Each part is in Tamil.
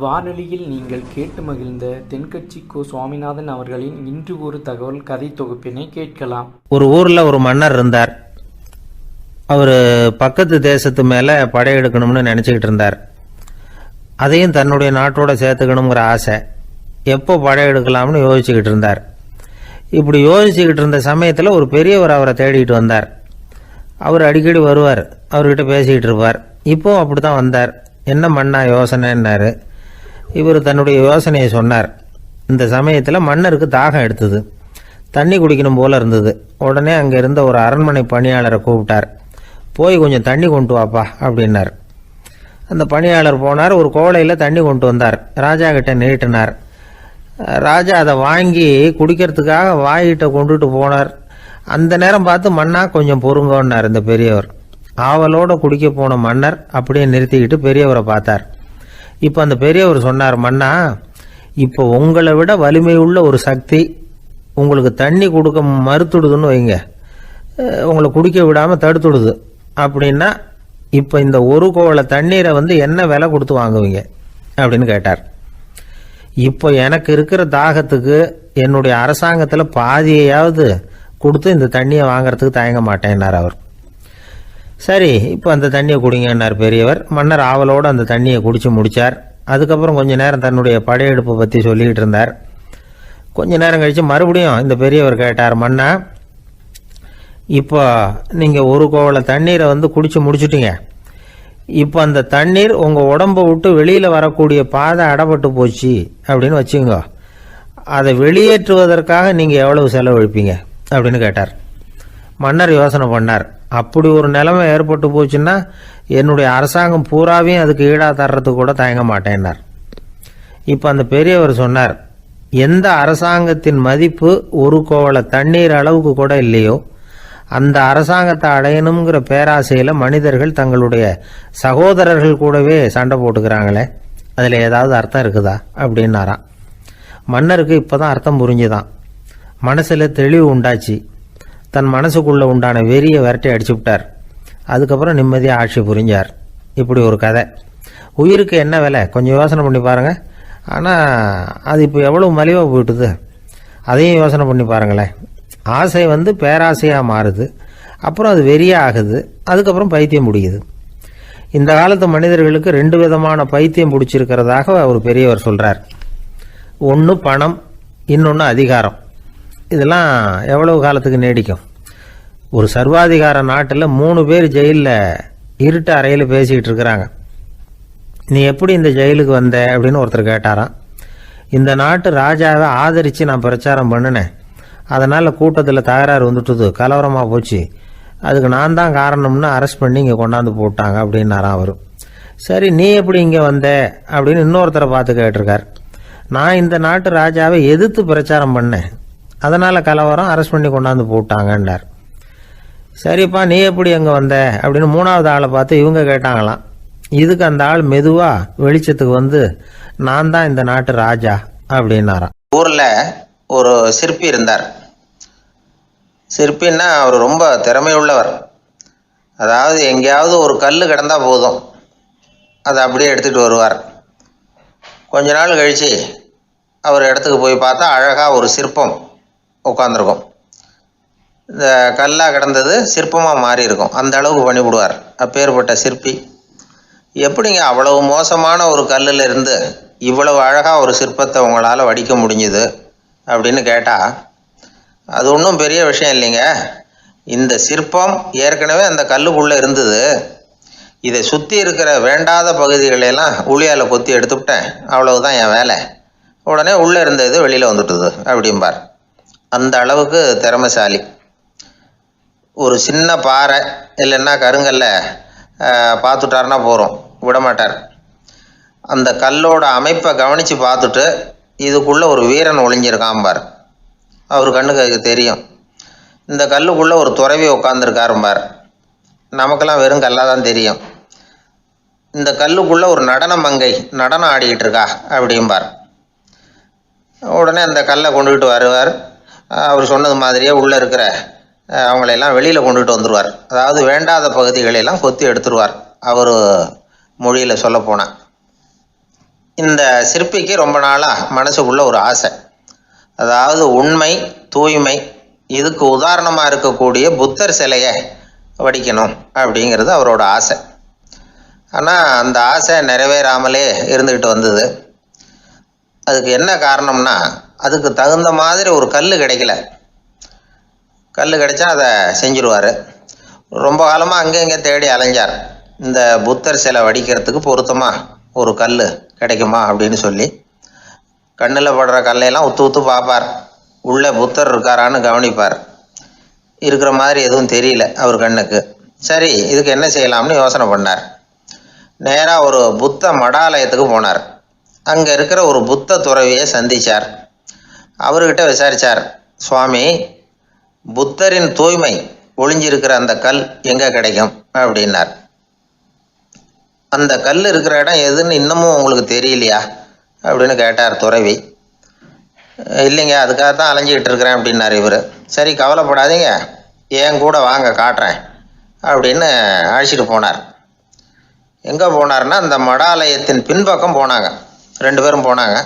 வானொலியில் நீங்கள் கேட்டு மகிழ்ந்த தென்கட்சி கோ. சுவாமிநாதன் அவர்களின் இன்று ஒரு தகவல் கதை தொகுப்பினை கேட்கலாம். ஒரு ஊரில் ஒரு மன்னர் இருந்தார். அவர் பக்கத்து தேசத்து மேலே படையெடுக்கணும்னு நினச்சிக்கிட்டு இருந்தார். அதையும் தன்னுடைய நாட்டோட சேர்த்துக்கணுங்கிற ஆசை. எப்போ படையெடுக்கலாம்னு யோசிச்சுக்கிட்டு இருந்தார். இப்படி யோசிச்சுக்கிட்டு இருந்த சமயத்தில் ஒரு பெரியவர் அவரை தேடிட்டு வந்தார். அவர் அடிக்கடி வருவார், அவர்கிட்ட பேசிக்கிட்டு இருப்பார். இப்போவும் அப்படி தான் வந்தார். என்ன மன்னா யோசனைன்னாரு. இவர் தன்னுடைய யோசனையை சொன்னார். இந்த சமயத்தில் மன்னருக்கு தாகம் எடுத்தது, தண்ணி குடிக்கணும் போல இருந்தது. உடனே அங்கே இருந்த ஒரு அரண்மனை பணியாளரை கூப்பிட்டார். போய் கொஞ்சம் தண்ணி கொண்டு வாப்பா அப்படின்னார். அந்த பணியாளர் போனார். ஒரு கோலையில் தண்ணி கொண்டு வந்தார். ராஜா கிட்ட நீட்டினார். ராஜா அதை வாங்கி குடிக்கிறதுக்காக வாய்கிட்ட கொண்டுட்டு போனார். அந்த நேரம் பார்த்து மன்னா கொஞ்சம் பொறுங்கன்னார் இந்த பெரியவர். ஆவலோடு குடிக்க போன மன்னர் அப்படியே நிறுத்திக்கிட்டு பெரியவரை பார்த்தார். இப்போ அந்த பெரியவர் சொன்னார், மன்னா, இப்போ உங்களை விட வலிமை உள்ள ஒரு சக்தி உங்களுக்கு தண்ணி கொடுக்க மறுத்துடுதுன்னு வைங்க, உங்களை குடிக்க விடாமல் தடுத்துடுது அப்படின்னா, இப்போ இந்த ஒரு கோவள தண்ணீரை என்ன விலை கொடுத்து வாங்குவீங்க அப்படின்னு கேட்டார். இப்போ எனக்கு இருக்கிற தாகத்துக்கு என்னுடைய அரசாங்கத்தில் பாதியையாவது கொடுத்து இந்த தண்ணியை வாங்கிறதுக்கு தயங்க மாட்டேன்னார் அவர். சரி, இப்போ அந்த தண்ணியை குடிங்கன்னார் பெரியவர். மன்னர் ஆவலோடு அந்த தண்ணியை குடித்து முடித்தார். அதுக்கப்புறம் கொஞ்ச நேரம் தன்னுடைய படையெடுப்பை பற்றி சொல்லிக்கிட்டு இருந்தார். கொஞ்ச நேரம் கழித்து மறுபடியும் இந்த பெரியவர் கேட்டார், மன்னா, இப்போ நீங்கள் ஒரு கோவள தண்ணீரை குடித்து முடிச்சுட்டீங்க. இப்போ அந்த தண்ணீர் உங்கள் உடம்பை விட்டு வெளியில் வரக்கூடிய பாதை அடப்பட்டு போச்சு அப்படின்னு வச்சுங்க, அதை வெளியேற்றுவதற்காக நீங்கள் எவ்வளவு செலவழிப்பீங்க அப்படின்னு கேட்டார். மன்னர் யோசனை பண்ணார். அப்படி ஒரு நிலைமை ஏற்பட்டு போச்சுன்னா என்னுடைய அரசாங்கம் பூராவையும் அதுக்கு ஈடாக தர்றதுக்கு கூட தயங்க மாட்டேன்னார். இப்போ அந்த பெரியவர் சொன்னார், எந்த அரசாங்கத்தின் மதிப்பு ஒரு கோவள தண்ணீர் அளவுக்கு கூட இல்லையோ அந்த அரசாங்கத்தை அடையணுங்கிற பேராசையில் மனிதர்கள் தங்களுடைய சகோதரர்கள் கூடவே சண்டை போட்டுக்கிறாங்களே, அதில் ஏதாவது அர்த்தம் இருக்குதா அப்படின்னாராம். மன்னருக்கு இப்போ தான் அர்த்தம் புரிஞ்சுதான். மனசில் தெளிவு உண்டாச்சு. தன் மனசுக்குள்ளே உண்டான வெறியை விரட்டி அடிச்சு விட்டார். அதுக்கப்புறம் நிம்மதியாக ஆட்சி புரிஞ்சார். இப்படி ஒரு கதை. உயிருக்கு என்ன விலை கொஞ்சம் யோசனை பண்ணி பாருங்கள். ஆனால் அது இப்போ எவ்வளோ மலிவாக போயிட்டுது, அதையும் யோசனை பண்ணி பாருங்களேன். ஆசை பேராசையாக மாறுது, அப்புறம் அது வெறியாக ஆகுது, அதுக்கப்புறம் பைத்தியம் பிடிக்குது. இந்த காலத்து மனிதர்களுக்கு 2 விதமான பைத்தியம் பிடிச்சிருக்கிறதாக ஒரு பெரியவர் சொல்கிறார். ஒன்று பணம், இன்னொன்று அதிகாரம். இதெல்லாம் எவ்வளவு காலத்துக்கு நீடிக்கும்? ஒரு சர்வாதிகார நாட்டில் 3 பேர் ஜெயிலில் இருட்டு அறையில் பேசிக்கிட்டு இருக்கிறாங்க. நீ எப்படி இந்த ஜெயிலுக்கு வந்த அப்படின்னு ஒருத்தர் கேட்டாராம். இந்த நாட்டு ராஜாவை ஆதரித்து நான் பிரச்சாரம் பண்ணினேன், அதனால் கூட்டத்தில் தகராறு வந்துட்டுது, கலவரமாக போச்சு, அதுக்கு நான் தான் காரணம்னு அரெஸ்ட் பண்ணி இங்கே கொண்டாந்து போட்டாங்க அப்படின்னாராம் அவர். சரி, நீ எப்படி இங்கே வந்த அப்படின்னு இன்னொருத்தரை பார்த்து கேட்டிருக்கார். நான் இந்த நாட்டு ராஜாவை எதிர்த்து பிரச்சாரம் பண்ணேன், அதனால் கலவரம், அரெஸ்ட் பண்ணி கொண்டாந்து போட்டாங்கன்னார். சரிப்பா, நீ எப்படி அங்கே வந்த அப்படின்னு 3வது ஆளை பார்த்து இவங்க கேட்டாங்களாம். இதுக்கு அந்த ஆள் மெதுவாக வெளிச்சத்துக்கு நான் தான் இந்த நாட்டு ராஜா அப்படின்னாராம். ஊரில் ஒரு சிற்பி இருந்தார். சிற்பின்னா அவர் ரொம்ப திறமையுள்ளவர். அதாவது எங்கேயாவது ஒரு கல் கிடந்தால் போதும், அதை அப்படியே எடுத்துகிட்டு வருவார். கொஞ்ச நாள் கழித்து அவர் இடத்துக்கு போய் பார்த்தா அழகாக ஒரு சிற்பம் உட்காந்துருக்கும். இந்த கல்லாக கிடந்தது சிற்பமாக மாறி இருக்கும். அந்த அளவுக்கு பண்ணிவிடுவார். அப்பேற்பட்ட சிற்பி. எப்படிங்க அவ்வளவு மோசமான ஒரு கல்லில் இருந்து இவ்வளவு அழகாக ஒரு சிற்பத்தை உங்களால் வடிக்க முடிஞ்சுது அப்படின்னு கேட்டால், அது ஒன்றும் பெரிய விஷயம் இல்லைங்க. இந்த சிற்பம் ஏற்கனவே அந்த கல்லுக்குள்ளே இருந்தது, இதை சுற்றி இருக்கிற வேண்டாத பகுதிகளெல்லாம் உளியால் கொத்தி எடுத்துவிட்டேன், அவ்வளவுதான் என் வேலை. உடனே உள்ளே இருந்தது வெளியில் வந்துட்டுது அப்படிம்பார். அந்த அளவுக்கு திறமைசாலி. ஒரு சின்ன பாறை இல்லைன்னா கருங்கல்ல பார்த்துட்டாருன்னா போகிறோம், விடமாட்டார். அந்த கல்லோட அமைப்பை கவனித்து பார்த்துட்டு இதுக்குள்ளே ஒரு வீரன் ஒளிஞ்சிருக்காம்பார். அவர் கண்ணுக்கு தெரியும். இந்த கல்லுக்குள்ளே ஒரு துறவி உட்காந்துருக்காரும்பார். நமக்கெல்லாம் வெறும் கல்லாக தான் தெரியும். இந்த கல்லுக்குள்ளே ஒரு நடன மங்கை நடனம் ஆடிக்கிட்டு இருக்கா அப்படிம்பார். உடனே அந்த கல்லை கொண்டுகிட்டு வருவார். அவர் சொன்னது மாதிரியே உள்ளே இருக்கிற அவங்களையெல்லாம் வெளியில் கொண்டுகிட்டு வந்துடுவார். அதாவது வேண்டாத பகுதிகளெல்லாம் கொத்தி எடுத்துருவார் அவர் மொழியில் சொல்லப்போனால். இந்த சிற்பிக்கு ரொம்ப நாளாக மனசுக்குள்ள ஒரு ஆசை. அதாவது உண்மை, தூய்மை, இதுக்கு உதாரணமாக இருக்கக்கூடிய புத்தர் சிலையை வடிக்கணும் அப்படிங்கிறது அவரோட ஆசை. ஆனால் அந்த ஆசை நிறைவேறாமலே இருந்துக்கிட்டு வந்தது. அதுக்கு என்ன காரணம்னா, அதுக்கு தகுந்த மாதிரி ஒரு கல் கிடைக்கல. கல் கிடைச்சா அதை செஞ்சுருவார். ரொம்ப காலமாக அங்கே இங்கே தேடி அலைஞ்சார். இந்த புத்தர் சிலை வடிக்கிறதுக்கு பொருத்தமாக ஒரு கல் கிடைக்குமா அப்படின்னு சொல்லி கண்ணில் படுற கல்லையெல்லாம் உத்து உத்து பார்ப்பார். உள்ளே புத்தர் இருக்காரான்னு கவனிப்பார். இருக்கிற மாதிரி எதுவும் தெரியல அவர் கண்ணுக்கு. சரி, இதுக்கு என்ன செய்யலாம்னு யோசனை பண்ணார். நேராக ஒரு புத்த மடாலயத்துக்கு போனார். அங்கே இருக்கிற ஒரு புத்த துறவியை சந்தித்தார். அவர்கிட்ட விசாரித்தார், சுவாமி, புத்தரின் தூய்மை ஒளிஞ்சிருக்கிற அந்த கல் எங்கே கிடைக்கும் அப்படின்னார். அந்த கல் இருக்கிற இடம் எதுன்னு இன்னமும் உங்களுக்கு தெரியலையா அப்படின்னு கேட்டார் துறவி. இல்லைங்க, அதுக்காக தான் அலைஞ்சிக்கிட்டு இருக்கிறேன் அப்படின்னார் இவர். சரி, கவலைப்படாதீங்க, ஏன் கூட வாங்க காட்டுறேன் அப்படின்னு அழைச்சிட்டு போனார். எங்கே போனார்னா, அந்த மடாலயத்தின் பின்பக்கம் போனாங்க. 2 பேரும் போனாங்க.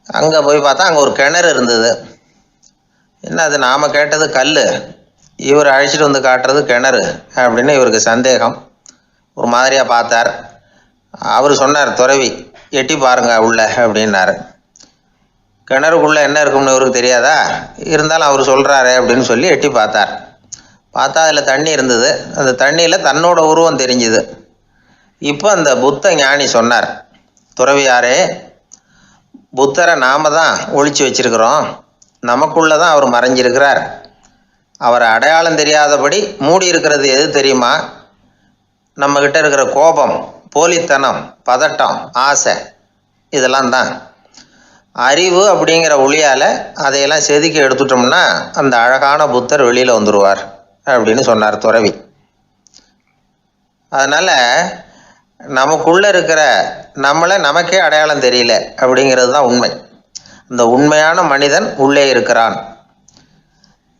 அங்கே போய் பார்த்தா அங்கே ஒரு கிணறு இருந்தது. என்ன அது, நாம் கேட்டது கல், இவர் அழைச்சிட்டு வந்து காட்டுறது கிணறு அப்படின்னு இவருக்கு சந்தேகம். ஒரு மாதிரியாக பார்த்தார். அவர் சொன்னார், துறவி, எட்டி பாருங்க உள்ள அப்படின்னாரு. கிணறுக்குள்ளே என்ன இருக்கும்னு இவருக்கு தெரியாதா, இருந்தாலும் அவர் சொல்கிறாரு அப்படின்னு சொல்லி எட்டி பார்த்தார். பார்த்தா அதில் தண்ணி இருந்தது. அந்த தண்ணியில் தன்னோட உருவம் தெரிஞ்சுது. இப்போ அந்த புத்த ஞானி சொன்னார், துறவியாரே, புத்தரை நாம் தான் ஒழிச்சு வச்சிருக்கிறோம், நமக்குள்ளே தான் அவர் மறைஞ்சிருக்கிறார். அவரை அடையாளம் தெரியாதபடி மூடி இருக்கிறது எது தெரியுமா? நம்மக்கிட்ட இருக்கிற கோபம், போலித்தனம், பதட்டம், ஆசை, இதெல்லாம் தான். அறிவு அப்படிங்கிற ஒளியால் அதையெல்லாம் செதுக்கி எடுத்துட்டோம்னா அந்த அழகான புத்தர் வெளியில் வந்துடுவார் அப்படின்னு சொன்னார் துறவி. அதனால் நமக்குள்ளே இருக்கிற நம்மளை நமக்கே அடையாளம் தெரியல அப்படிங்கிறது தான் உண்மை. அந்த உண்மையான மனிதன் உள்ளே இருக்கிறான்.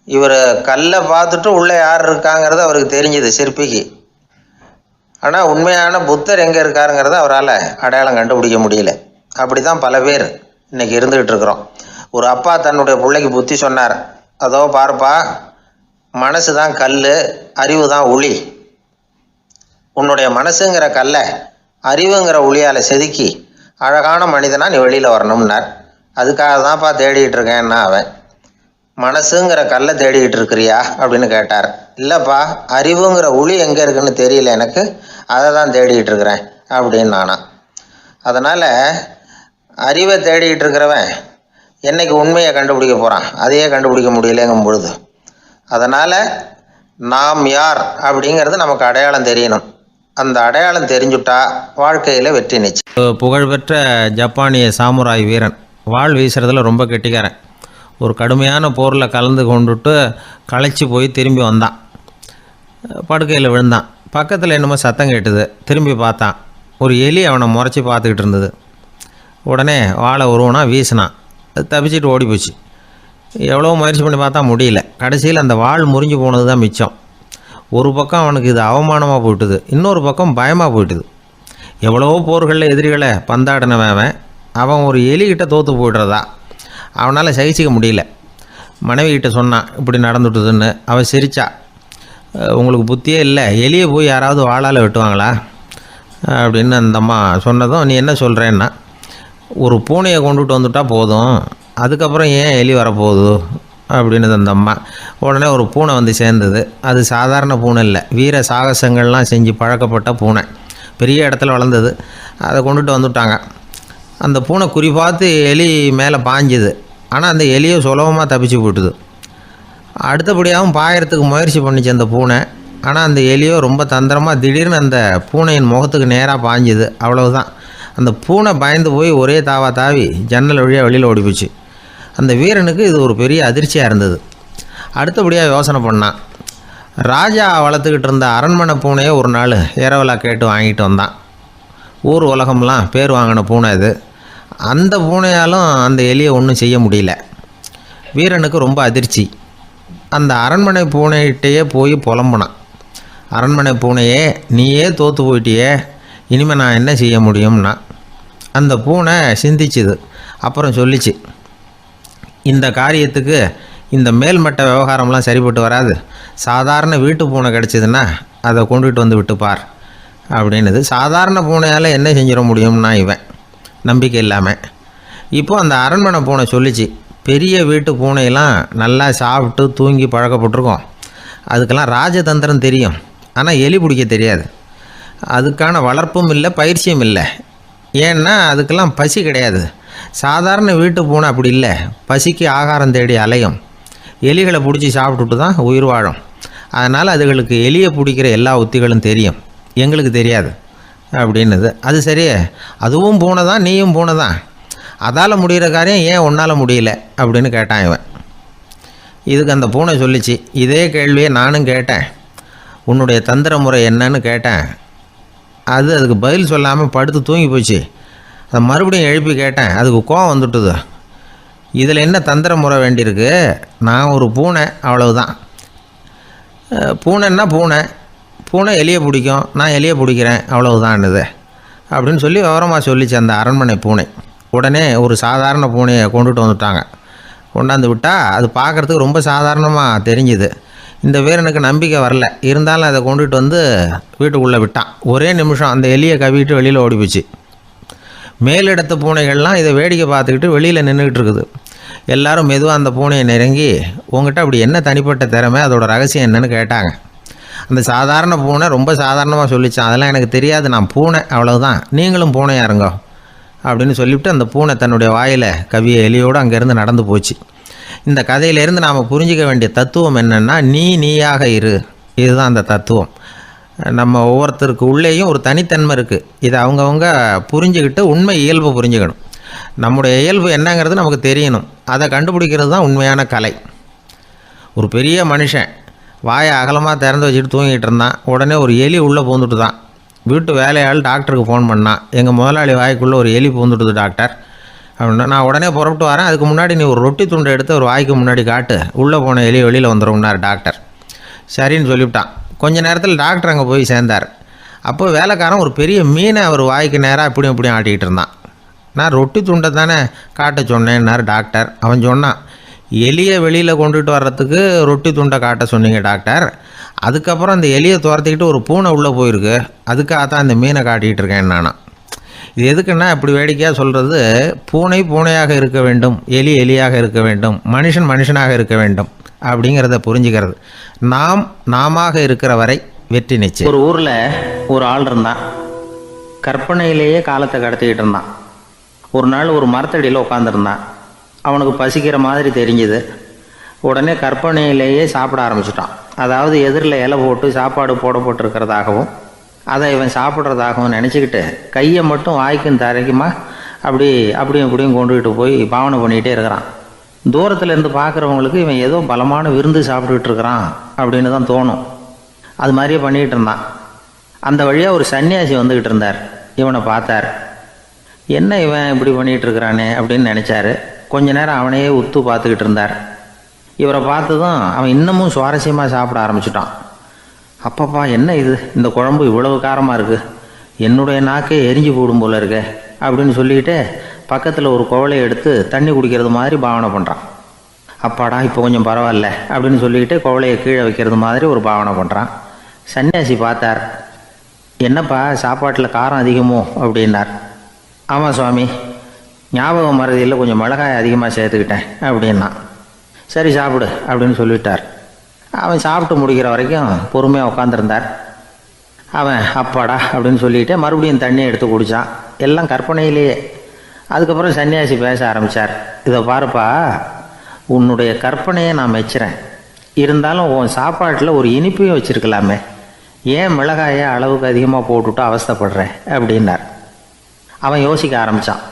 இவர் கல்லை பார்த்துட்டு உள்ளே யார் இருக்காங்கிறது அவருக்கு தெரிஞ்சுது சிற்பிக்கு. ஆனால் உண்மையான புத்தர் எங்கே இருக்காருங்கிறத அவரால் அடையாளம் கண்டுபிடிக்க முடியல. அப்படி தான் பல பேர் இன்றைக்கி இருந்துக்கிட்டு இருக்கிறோம். ஒரு அப்பா தன்னுடைய பிள்ளைக்கு புத்தி சொன்னார், அதோ பார்ப்பா, மனசு தான் கல், அறிவு தான் ஒளி. உன்னுடைய மனசுங்கிற கல்லை அறிவுங்கிற ஒளியால் செதுக்கி அழகான மனிதனாக நீ வெளியில் வரணும்னார். அதுக்காக தான்ப்பா தேடிகிட்டு இருக்கேன்னா அவன். மனசுங்கிற கல்லை தேடிக்கிட்டு இருக்கிறியா அப்படின்னு கேட்டார். இல்லைப்பா, அறிவுங்கிற ஒளி எங்கே இருக்குன்னு தெரியல எனக்கு, அதை தான் தேடிக்கிட்டு இருக்கிறேன் அப்படின்னு நானா. அதனால் அறிவை தேடிக்கிட்டு இருக்கிறவன் என்னைக்கு உண்மையை கண்டுபிடிக்க போகிறான், அதையே கண்டுபிடிக்க முடியலைங்கும் பொழுது. அதனால் நாம் யார் அப்படிங்கிறது நமக்கு அடையாளம் தெரியணும். அந்த அடையாளம் தெரிஞ்சுட்டா வாழ்க்கையில் வெற்றி நிச்சயம். புகழ்பெற்ற ஜப்பானிய சாமுராய் வீரன், வாள் வீசுறதுல ரொம்ப கெட்டிக்காரன். ஒரு கடுமையான போரில் கலந்து கொண்டுட்டு களைச்சி போய் திரும்பி வந்தான். படுக்கையில் விழுந்தான். பக்கத்தில் என்னமோ சத்தம் கேட்டுது. திரும்பி பார்த்தான். ஒரு எலி அவனை முறைச்சி பார்த்துக்கிட்டு இருந்தது. உடனே வாழை உருவனா வீசினான். அது தப்பிச்சிட்டு ஓடி போச்சு. எவ்வளோ முயற்சி பண்ணி பார்த்தா முடியல. கடைசியில் அந்த வாள் முறிஞ்சு போனது தான் மிச்சம். ஒரு பக்கம் அவனுக்கு இது அவமானமாக போயிட்டுது, இன்னொரு பக்கம் பயமாக போயிட்டுது. எவ்வளவோ போர்களில் எதிரிகளை பந்தாடினவன் அவன் ஒரு எலிகிட்ட தோற்று போய்டுறதா அவனால் சகிச்சிக்க முடியல. மனைவிகிட்ட சொன்னான் இப்படி நடந்துட்டுதுன்னு. அவள் சிரிச்சா. உங்களுக்கு புத்தியே இல்லை, எலியை போய் யாராவது வாளால் வெட்டுவாங்களா அப்படின்னு அந்த அம்மா சொன்னதும், நீ என்ன சொல்கிறேன்னா, ஒரு பூனையை கொண்டுட்டு வந்துட்டால் போதும், அதுக்கப்புறம் ஏன் எலி வரப்போகுது அப்படின்னு அந்த அம்மா. உடனே ஒரு பூனை வந்து சேர்ந்தது. அது சாதாரண பூனை இல்லை, வீர சாகசங்கள்லாம் செஞ்சு பழக்கப்பட்ட பூனை. பெரிய இடத்துல வளர்ந்தது. அதை கொண்டுட்டு வந்துட்டாங்க. அந்த பூனை குறி பார்த்து எலி மேலே பாஞ்சுது. ஆனால் அந்த எலியை சுலபமாக தப்பிச்சு போட்டுது. அடுத்தபடியாகவும் பாயறதுக்கு முயற்சி பண்ணிச்சு அந்த பூனை. ஆனால் அந்த எலியோ ரொம்ப தந்திரமாக திடீர்னு அந்த பூனையின் முகத்துக்கு நேராக பாஞ்சுது. அவ்வளவுதான். அந்த பூனை பயந்து போய் ஒரே தாவி ஜன்னல் வழியாக வெளியில் ஓடி போச்சு. அந்த வீரனுக்கு இது ஒரு பெரிய அதிர்ச்சியாக இருந்தது. அடுத்தபடியாக யோசனை பண்ணான். ராஜா வளர்த்துக்கிட்டு இருந்த அரண்மனை பூனையை ஒரு நாள் இரவலாக கேட்டு வாங்கிட்டு வந்தான். ஊர் உலகம்லாம் பேர் வாங்கின பூனை இது. அந்த பூனையாலும் அந்த எலியை ஒன்றும் செய்ய முடியல. வீரனுக்கு ரொம்ப அதிர்ச்சி. அந்த அரண்மனை பூனைகிட்டையே போய் புலம்புனான். அரண்மனை பூனையே, நீயே தோற்று போயிட்டியே, இனிமேல் நான் என்ன செய்ய முடியும்னா. அந்த பூனை சிந்திச்சுது. அப்புறம் சொல்லிச்சு, இந்த காரியத்துக்கு இந்த மேல்மட்ட விவகாரம்லாம் சரிப்பட்டு வராது. சாதாரண வீட்டு பூனை கிடச்சிதுன்னா அதை கொண்டுகிட்டு வந்து விட்டுப்பார் அப்படின்னுது. சாதாரண பூனையால் என்ன செஞ்சிட முடியும்னா இவன் நம்பிக்கை இல்லாமல். இப்போது அந்த அரண்மனை பூனை சொல்லிச்சு, பெரிய வீட்டு பூனையெல்லாம் நல்லா சாப்பிட்டு தூங்கி பழக்கப்பட்டிருக்கோம். அதுக்கெல்லாம் ராஜதந்திரம் தெரியும், ஆனால் எலி பிடிக்க தெரியாது. அதுக்கான வளர்ப்பும் இல்லை, பயிற்சியும் இல்லை. ஏன்னா அதுக்கெல்லாம் பசி கிடையாது. சாதாரண வீட்டு பூனை அப்படி இல்லை, பசிக்கு ஆகாரம் தேடி அலையும். எலிகளை பிடிச்சி சாப்பிட்டுட்டு தான் உயிர் வாழும். அதனால் அதுகளுக்கு எலியை பிடிக்கிற எல்லா உத்திகளும் தெரியும், எங்களுக்கு தெரியாது அப்படின்னுது. அது சரியே, அதுவும் பூனை தான், நீயும் பூனை தான். அதால் முடிகிற காரியம் ஏன் உன்னால் முடியல அப்படின்னு கேட்டான் இவன். இதுக்கு அந்த பூனை சொல்லிச்சு, இதே கேள்வியை நானும் கேட்டேன். உன்னுடைய தந்திர முறை என்னன்னு கேட்டேன். அதுக்கு பதில் சொல்லாமல் படுத்து தூங்கி போச்சு. அதை மறுபடியும் எழுப்பி கேட்டேன். அதுக்கு கோவம் வந்துட்டுது. இதில் என்ன தந்திர முறை வேண்டியிருக்கு? நான் ஒரு பூனை, அவ்வளவுதான். பூனைன்னா பூனை, பூனை எலியை பிடிக்கும், நான் எலியை பிடிக்கிறேன், அவ்வளவுதான்னுது அப்படின்னு சொல்லி விவரமாக சொல்லிச்சு அந்த அரண்மனை பூனை. உடனே ஒரு சாதாரண பூனையை கொண்டுட்டு வந்துட்டாங்க. கொண்டாந்து விட்டால் அது பார்க்குறதுக்கு ரொம்ப சாதாரணமாக தெரிஞ்சுது. இந்த வீரனுக்கு நம்பிக்கை வரல. இருந்தாலும் அதை கொண்டுட்டு வந்து வீட்டுக்குள்ளே விட்டான். ஒரே நிமிஷம் அந்த எலியை கவிட்டு வெளியில் ஓடிப்போச்சு. மேலிடத்து பூனைகள்லாம் இதை வேடிக்கை பார்த்துக்கிட்டு வெளியில் நின்றுக்கிட்டு இருக்குது. எல்லோரும் மெதுவாக அந்த பூனையை நெருங்கி, உங்கள்கிட்ட அப்படி என்ன தனிப்பட்ட திறமை, அதோட ரகசியம் என்னன்னு கேட்டாங்க. அந்த சாதாரண பூனை ரொம்ப சாதாரணமாக சொல்லிச்சான், அதெல்லாம் எனக்கு தெரியாது, நான் பூனை, அவ்வளவுதான், நீங்களும் பூனையாக இருங்கோ அப்படின்னு சொல்லிவிட்டு அந்த பூனை தன்னுடைய வாயில் கவிய எலியோடு அங்கேருந்து நடந்து போச்சு. இந்த கதையிலேருந்து நாம் புரிஞ்சிக்க வேண்டிய தத்துவம் என்னென்னா, நீயாக இரு. இதுதான் அந்த தத்துவம். நம்ம ஒவ்வொருத்தருக்கு உள்ளேயும் ஒரு தனித்தன்மை இருக்குது. இதை அவங்கவுங்க புரிஞ்சுக்கிட்டு உண்மை இயல்பு புரிஞ்சுக்கணும். நம்முடைய இயல்பு என்னங்கிறது நமக்கு தெரியணும். அதை கண்டுபிடிக்கிறது தான் உண்மையான கலை. ஒரு பெரிய மனுஷன் வாயை அகலமாக திறந்து வச்சுட்டு தூங்கிட்டு இருந்தான். உடனே ஒரு எலி உள்ளே பூந்துட்டு தான். வீட்டு வேலையாள் டாக்டருக்கு ஃபோன் பண்ணான், எங்கள் முதலாளி வாய்க்குள்ளே ஒரு எலி பூந்துட்டுது டாக்டர் அப்படின்னா. நான் உடனே புறப்பட்டு வரேன், அதுக்கு முன்னாடி நீ ஒரு ரொட்டி துண்டை எடுத்து ஒரு வாய்க்கு முன்னாடி காட்டு, உள்ளே போன எலி வெளியில் வந்துடும்னார் டாக்டர். சரின்னு சொல்லிவிட்டான். கொஞ்ச நேரத்தில் டாக்டர் அங்கே போய் சேர்ந்தார். அப்போ வேலைக்காரன் ஒரு பெரிய மீனை அவர் வாய்க்கு நேராக இப்படியும் இப்படியும் ஆட்டிக்கிட்டு இருந்தான். நான் ரொட்டி துண்டை தானே காட்ட சொன்னேன்னார் டாக்டர். அவன் சொன்னான், எலியை வெளியில் கொண்டுட்டு வர்றதுக்கு ரொட்டி துண்டை காட்ட சொன்னீங்க டாக்டர், அதுக்கப்புறம் அந்த எலியை துரத்திக்கிட்டு ஒரு பூனை உள்ளே போயிருக்கு, அதுக்காக தான் இந்த மீனை காட்டிகிட்டு இருக்கேன் நானா. இது எதுக்குன்னா, இப்படி வேடிக்கையாக சொல்கிறது, பூனை பூனையாக இருக்க வேண்டும், எலி எலியாக இருக்க வேண்டும், மனுஷன் மனுஷனாக இருக்க வேண்டும் அப்படிங்கிறத புரிஞ்சுக்கிறது. நாம இருக்கிற வரை வெற்றி நிச்சயம். ஒரு ஊரில் ஒரு ஆள் இருந்தான். கற்பனையிலேயே காலத்தை கடத்திக்கிட்டு இருந்தான். ஒரு நாள் ஒரு மரத்தடியில் உட்காந்துருந்தான். அவனுக்கு பசிக்கிற மாதிரி தெரிஞ்சுது. உடனே கற்பனையிலேயே சாப்பிட ஆரம்பிச்சிட்டான். அதாவது எதிரில் இலை போட்டு சாப்பாடு போடப்பட்டிருக்கிறதாகவும் அதை இவன் சாப்பிட்றதாகவும் நினச்சிக்கிட்டு கையை மட்டும் வாய்க்கும் தரைக்குமா அப்படியும் இப்படியும் கொண்டுகிட்டு போய் பாவனை பண்ணிகிட்டே இருக்கிறான். தூரத்தில் இருந்து பார்க்குறவங்களுக்கு இவன் ஏதோ பலமான விருந்து சாப்பிட்டுக்கிட்டு இருக்கிறான் அப்படின்னு தான் தோணும். அது மாதிரியே பண்ணிகிட்டு இருந்தான். அந்த வழியாக ஒரு சன்னியாசி வந்துக்கிட்டு இருந்தார். இவனை பார்த்தார். என்ன இவன் இப்படி பண்ணிகிட்டு இருக்கிறானே அப்படின்னு நினச்சாரு. கொஞ்ச நேரம் அவனையே உத்து பார்த்துக்கிட்டு இருந்தார். இவரை பார்த்ததும் அவன் இன்னமும் சுவாரஸ்யமாக சாப்பிட ஆரம்பிச்சிட்டான். அப்பப்பா, என்ன இது, இந்த குழம்பு இவ்வளவு காரமாக இருக்குது, என்னுடைய நாக்கே எரிஞ்சு போடும் போல இருக்கு அப்படின்னு சொல்லிக்கிட்டு பக்கத்தில் ஒரு குவளையை எடுத்து தண்ணி குடிக்கிறது மாதிரி பாவனை பண்ணுறான். அப்பாடா, இப்போ கொஞ்சம் பரவாயில்ல அப்படின்னு சொல்லிக்கிட்டு குவளையை கீழே வைக்கிறது மாதிரி ஒரு பாவனை பண்ணுறான். சன்னியாசி பார்த்தார். என்னப்பா, சாப்பாட்டில் காரம் அதிகமோ அப்படின்னார். ஆமாம் சுவாமி, ஞாபகம் மறதியில் கொஞ்சம் மிளகாய் அதிகமாக சேர்த்துக்கிட்டேன் அப்படின்னா. சரி சாப்பிடு அப்படின்னு சொல்லிவிட்டார். அவன் சாப்பிட்டு முடிக்கிற வரைக்கும் பொறுமையாக உட்காந்துருந்தார். அவன் அப்பாடா அப்படின்னு சொல்லிவிட்டு மறுபடியும் தண்ணியை எடுத்து குடித்தான். எல்லாம் கற்பனையிலேயே. அதுக்கப்புறம் சன்னியாசி பேச ஆரம்பித்தார். இதை பாருப்பா, உன்னுடைய கற்பனையை நான் மெச்சுறேன். இருந்தாலும் உன் சாப்பாட்டில் ஒரு இனிப்பையும் வச்சுருக்கலாமே, ஏன் மிளகாயை அளவுக்கு அதிகமாக போட்டுவிட்டு அவஸ்தைப்படுறேன் அப்படின்னார். அவன் யோசிக்க ஆரம்பித்தான்.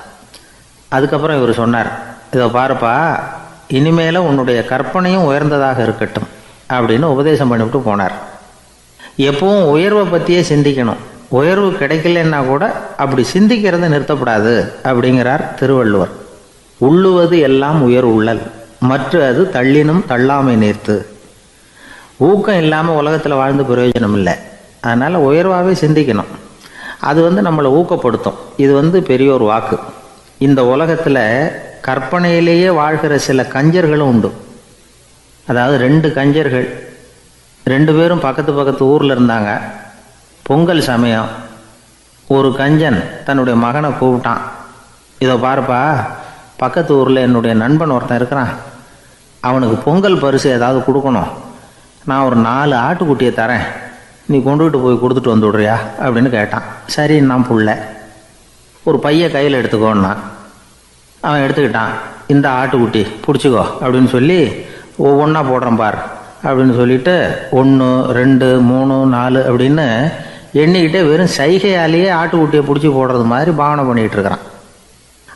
அதுக்கப்புறம் இவர் சொன்னார், இதை பாருப்பா, இனிமேல் உன்னுடைய கற்பனையும் உயர்ந்ததாக இருக்கட்டும் அப்படின்னு உபதேசம் பண்ணிவிட்டு போனார். எப்பவும் உயர்வை பற்றியே சிந்திக்கணும். உயர்வு கிடைக்கலன்னா கூட அப்படி சிந்திக்கிறத நிறுத்தப்படாது அப்படிங்கிறார் திருவள்ளுவர். உள்ளுவது எல்லாம் உயர் உள்ளல், மற்ற அது தள்ளினும் தள்ளாமை நேர்த்து. ஊக்கம் இல்லாமல் உலகத்தில் வாழ்ந்து பிரயோஜனம் இல்லை. அதனால் உயர்வாகவே சிந்திக்கணும். அது நம்மளை ஊக்கப்படுத்தும். இது பெரியோர் வாக்கு. இந்த உலகத்தில் கற்பனையிலேயே வாழ்கிற சில கஞ்சர்களும் உண்டு. அதாவது 2 கஞ்சர்கள் 2 பேரும் பக்கத்து பக்கத்து ஊரில் இருந்தாங்க. பொங்கல் சமயம் ஒரு கஞ்சன் தன்னுடைய மகனை கூப்பிட்டான். இதை பாருப்பா, பக்கத்து ஊரில் என்னுடைய நண்பன் ஒருத்தன் இருக்கிறான், அவனுக்கு பொங்கல் பரிசு ஏதாவது கொடுக்கணும், நான் ஒரு 4 ஆட்டுக்குட்டியை தரேன், நீ கொண்டுகிட்டு போய் கொடுத்துட்டு வந்து விட்றியா அப்படின்னு கேட்டான். சரி, நான் புள்ள ஒரு பைய கையில் எடுத்துக்கோன்னா அவன் எடுத்துக்கிட்டான். இந்த ஆட்டுக்குட்டி பிடிச்சிக்கோ அப்படின்னு சொல்லி ஒவ்வொன்றா போடுறேன் பார் அப்படின்னு சொல்லிட்டு 1 2 3 4 அப்படின்னு எண்ணிக்கிட்டே வெறும் சைகையாலேயே ஆட்டுக்குட்டியை பிடிச்சி போடுறது மாதிரி பாவனை பண்ணிகிட்டு இருக்கிறான்.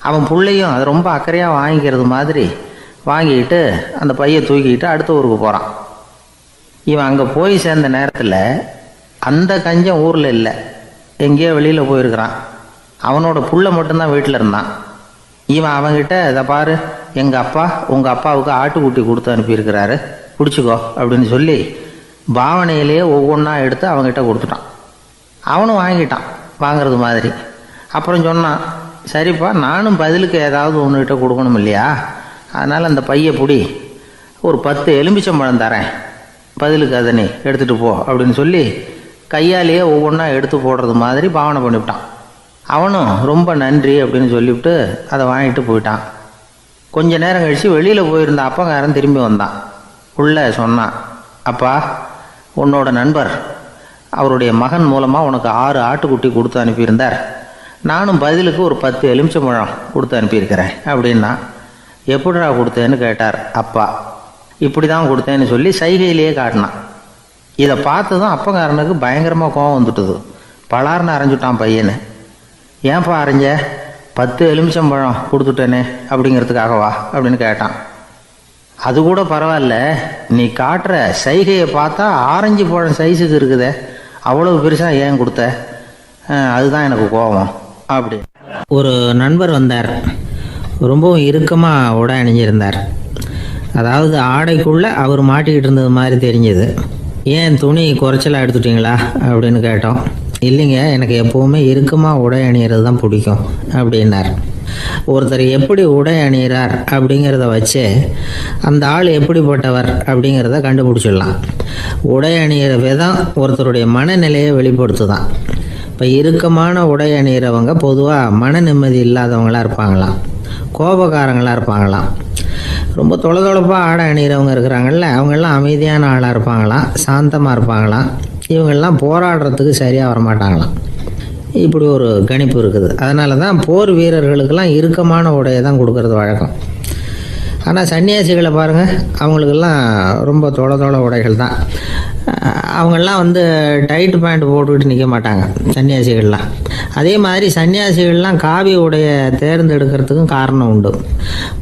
அவன் பிள்ளையும் அதை ரொம்ப அக்கறையாக வாங்கிக்கிறது மாதிரி வாங்கிக்கிட்டு அந்த பையை தூக்கிக்கிட்டு அடுத்த ஊருக்கு போகிறான். இவன் அங்கே போய் சேர்ந்த நேரத்தில் அந்த கஞ்சன் ஊரில் இல்லை, எங்கேயோ வெளியில் போயிருக்கிறான். அவனோட புள்ள மட்டும்தான் வீட்டில் இருந்தான். இவன் அவன்கிட்ட, இதை பாரு, எங்கள் அப்பா உங்கள் அப்பாவுக்கு ஆட்டுக்குட்டி கொடுத்து அனுப்பியிருக்கிறாரு, பிடிச்சிக்கோ அப்படின்னு சொல்லி பாவனையிலேயே ஒவ்வொன்றா எடுத்து அவங்ககிட்ட கொடுத்துட்டான். அவனும் வாங்கிட்டான் வாங்கிறது மாதிரி. அப்புறம் சொன்னான், சரிப்பா, நானும் பதிலுக்கு ஏதாவது ஒன்றுகிட்ட கொடுக்கணும் இல்லையா, அதனால் அந்த பையை பிடி, ஒரு 10 எலுமிச்சம்பழம் தரேன், பதிலுக்கு அதை நீ எடுத்துகிட்டு போ அப்படின்னு சொல்லி கையாலேயே ஒவ்வொன்றா எடுத்து போடுறது மாதிரி பாவனை பண்ணிவிட்டான். அவனும் ரொம்ப நன்றி அப்படின்னு சொல்லிவிட்டு அதை வாங்கிட்டு போயிட்டான். கொஞ்ச நேரம் கழித்து வெளியில் போயிருந்த அப்பங்காரன் திரும்பி வந்தான். உள்ள சொன்னான், அப்பா, உன்னோட நண்பர் அவருடைய மகன் மூலமாக உனக்கு 6 ஆட்டுக்குட்டி கொடுத்து அனுப்பியிருந்தார், நானும் பதிலுக்கு ஒரு 10 எலுமிச்சம்பழம் கொடுத்து அனுப்பியிருக்கிறேன் அப்படின்னா. எப்படிடா கொடுத்தேன்னு கேட்டார் அப்பா. இப்படி தான் கொடுத்தேன்னு சொல்லி சைகையிலேயே காட்டினான். இதை பார்த்ததும் அப்பங்காரனுக்கு பயங்கரமாக கோபம் வந்துட்டுது. பலார்னு அரைஞ்சுட்டான் பையனு. ஏன்ப்பா அரைஞ்ச? 10 எலுமிச்சம்பழம் கொடுத்துட்டேனே அப்படிங்கிறதுக்காகவா அப்படின்னு கேட்டான். அது கூட பரவாயில்ல, நீ காட்டுற சைகையை பார்த்தா ஆரஞ்சு பழம் சைஸுக்கு இருக்குதே, அவ்வளவு பெருசாக ஏன் கொடுத்த? அதுதான் எனக்கு கோபம் அப்படி. ஒரு நண்பர் வந்தார். ரொம்பவும் இறுக்கமாக உடை அணிஞ்சிருந்தார். அதாவது ஆடைக்குள்ளே அவர் மாட்டிக்கிட்டு இருந்தது மாதிரி தெரிஞ்சது. ஏன் துணி குறைச்சலாக எடுத்துட்டிங்களா அப்படின்னு கேட்டோம். இல்லைங்க, எனக்கு எப்போவுமே இறுக்கமாக உடை அணிகிறது தான் பிடிக்கும் அப்படின்னார். ஒருத்தர் எப்படி உடை அணிகிறார் அப்படிங்கிறத வச்சு அந்த ஆள் எப்படிப்பட்டவர் அப்படிங்கிறத கண்டுபிடிச்சிடலாம். உடை அணிகிற விதம் ஒருத்தருடைய மனநிலையை வெளிப்படுத்துதான். இப்போ இறுக்கமான உடை அணிகிறவங்க பொதுவாக மன நிம்மதி இல்லாதவங்களாக இருப்பாங்களாம், கோபக்காரங்களாக இருப்பாங்களாம். ரொம்ப தொலைதொலைப்பாக ஆடை அணிகிறவங்க இருக்கிறாங்கல்ல, அவங்கெல்லாம் அமைதியான ஆளாக இருப்பாங்களாம், சாந்தமாக இருப்பாங்களாம். இவங்கெல்லாம் போராடுறதுக்கு சரியாக வரமாட்டாங்களாம். இப்படி ஒரு கணிப்பு இருக்குது. அதனால தான் போர் வீரர்களுக்கெல்லாம் இறுக்கமான உடையை தான் கொடுக்கறது வழக்கம். ஆனால் சன்னியாசிகளை பாருங்கள், அவங்களுக்கெல்லாம் ரொம்ப தொலை உடைகள் தான். அவங்கெல்லாம் டைட் பேண்ட் போட்டுக்கிட்டு நிற்க மாட்டாங்க சன்னியாசிகள்லாம். அதே மாதிரி சன்னியாசிகள்லாம் காவி உடைய தேர்ந்தெடுக்கிறதுக்கும் காரணம் உண்டு.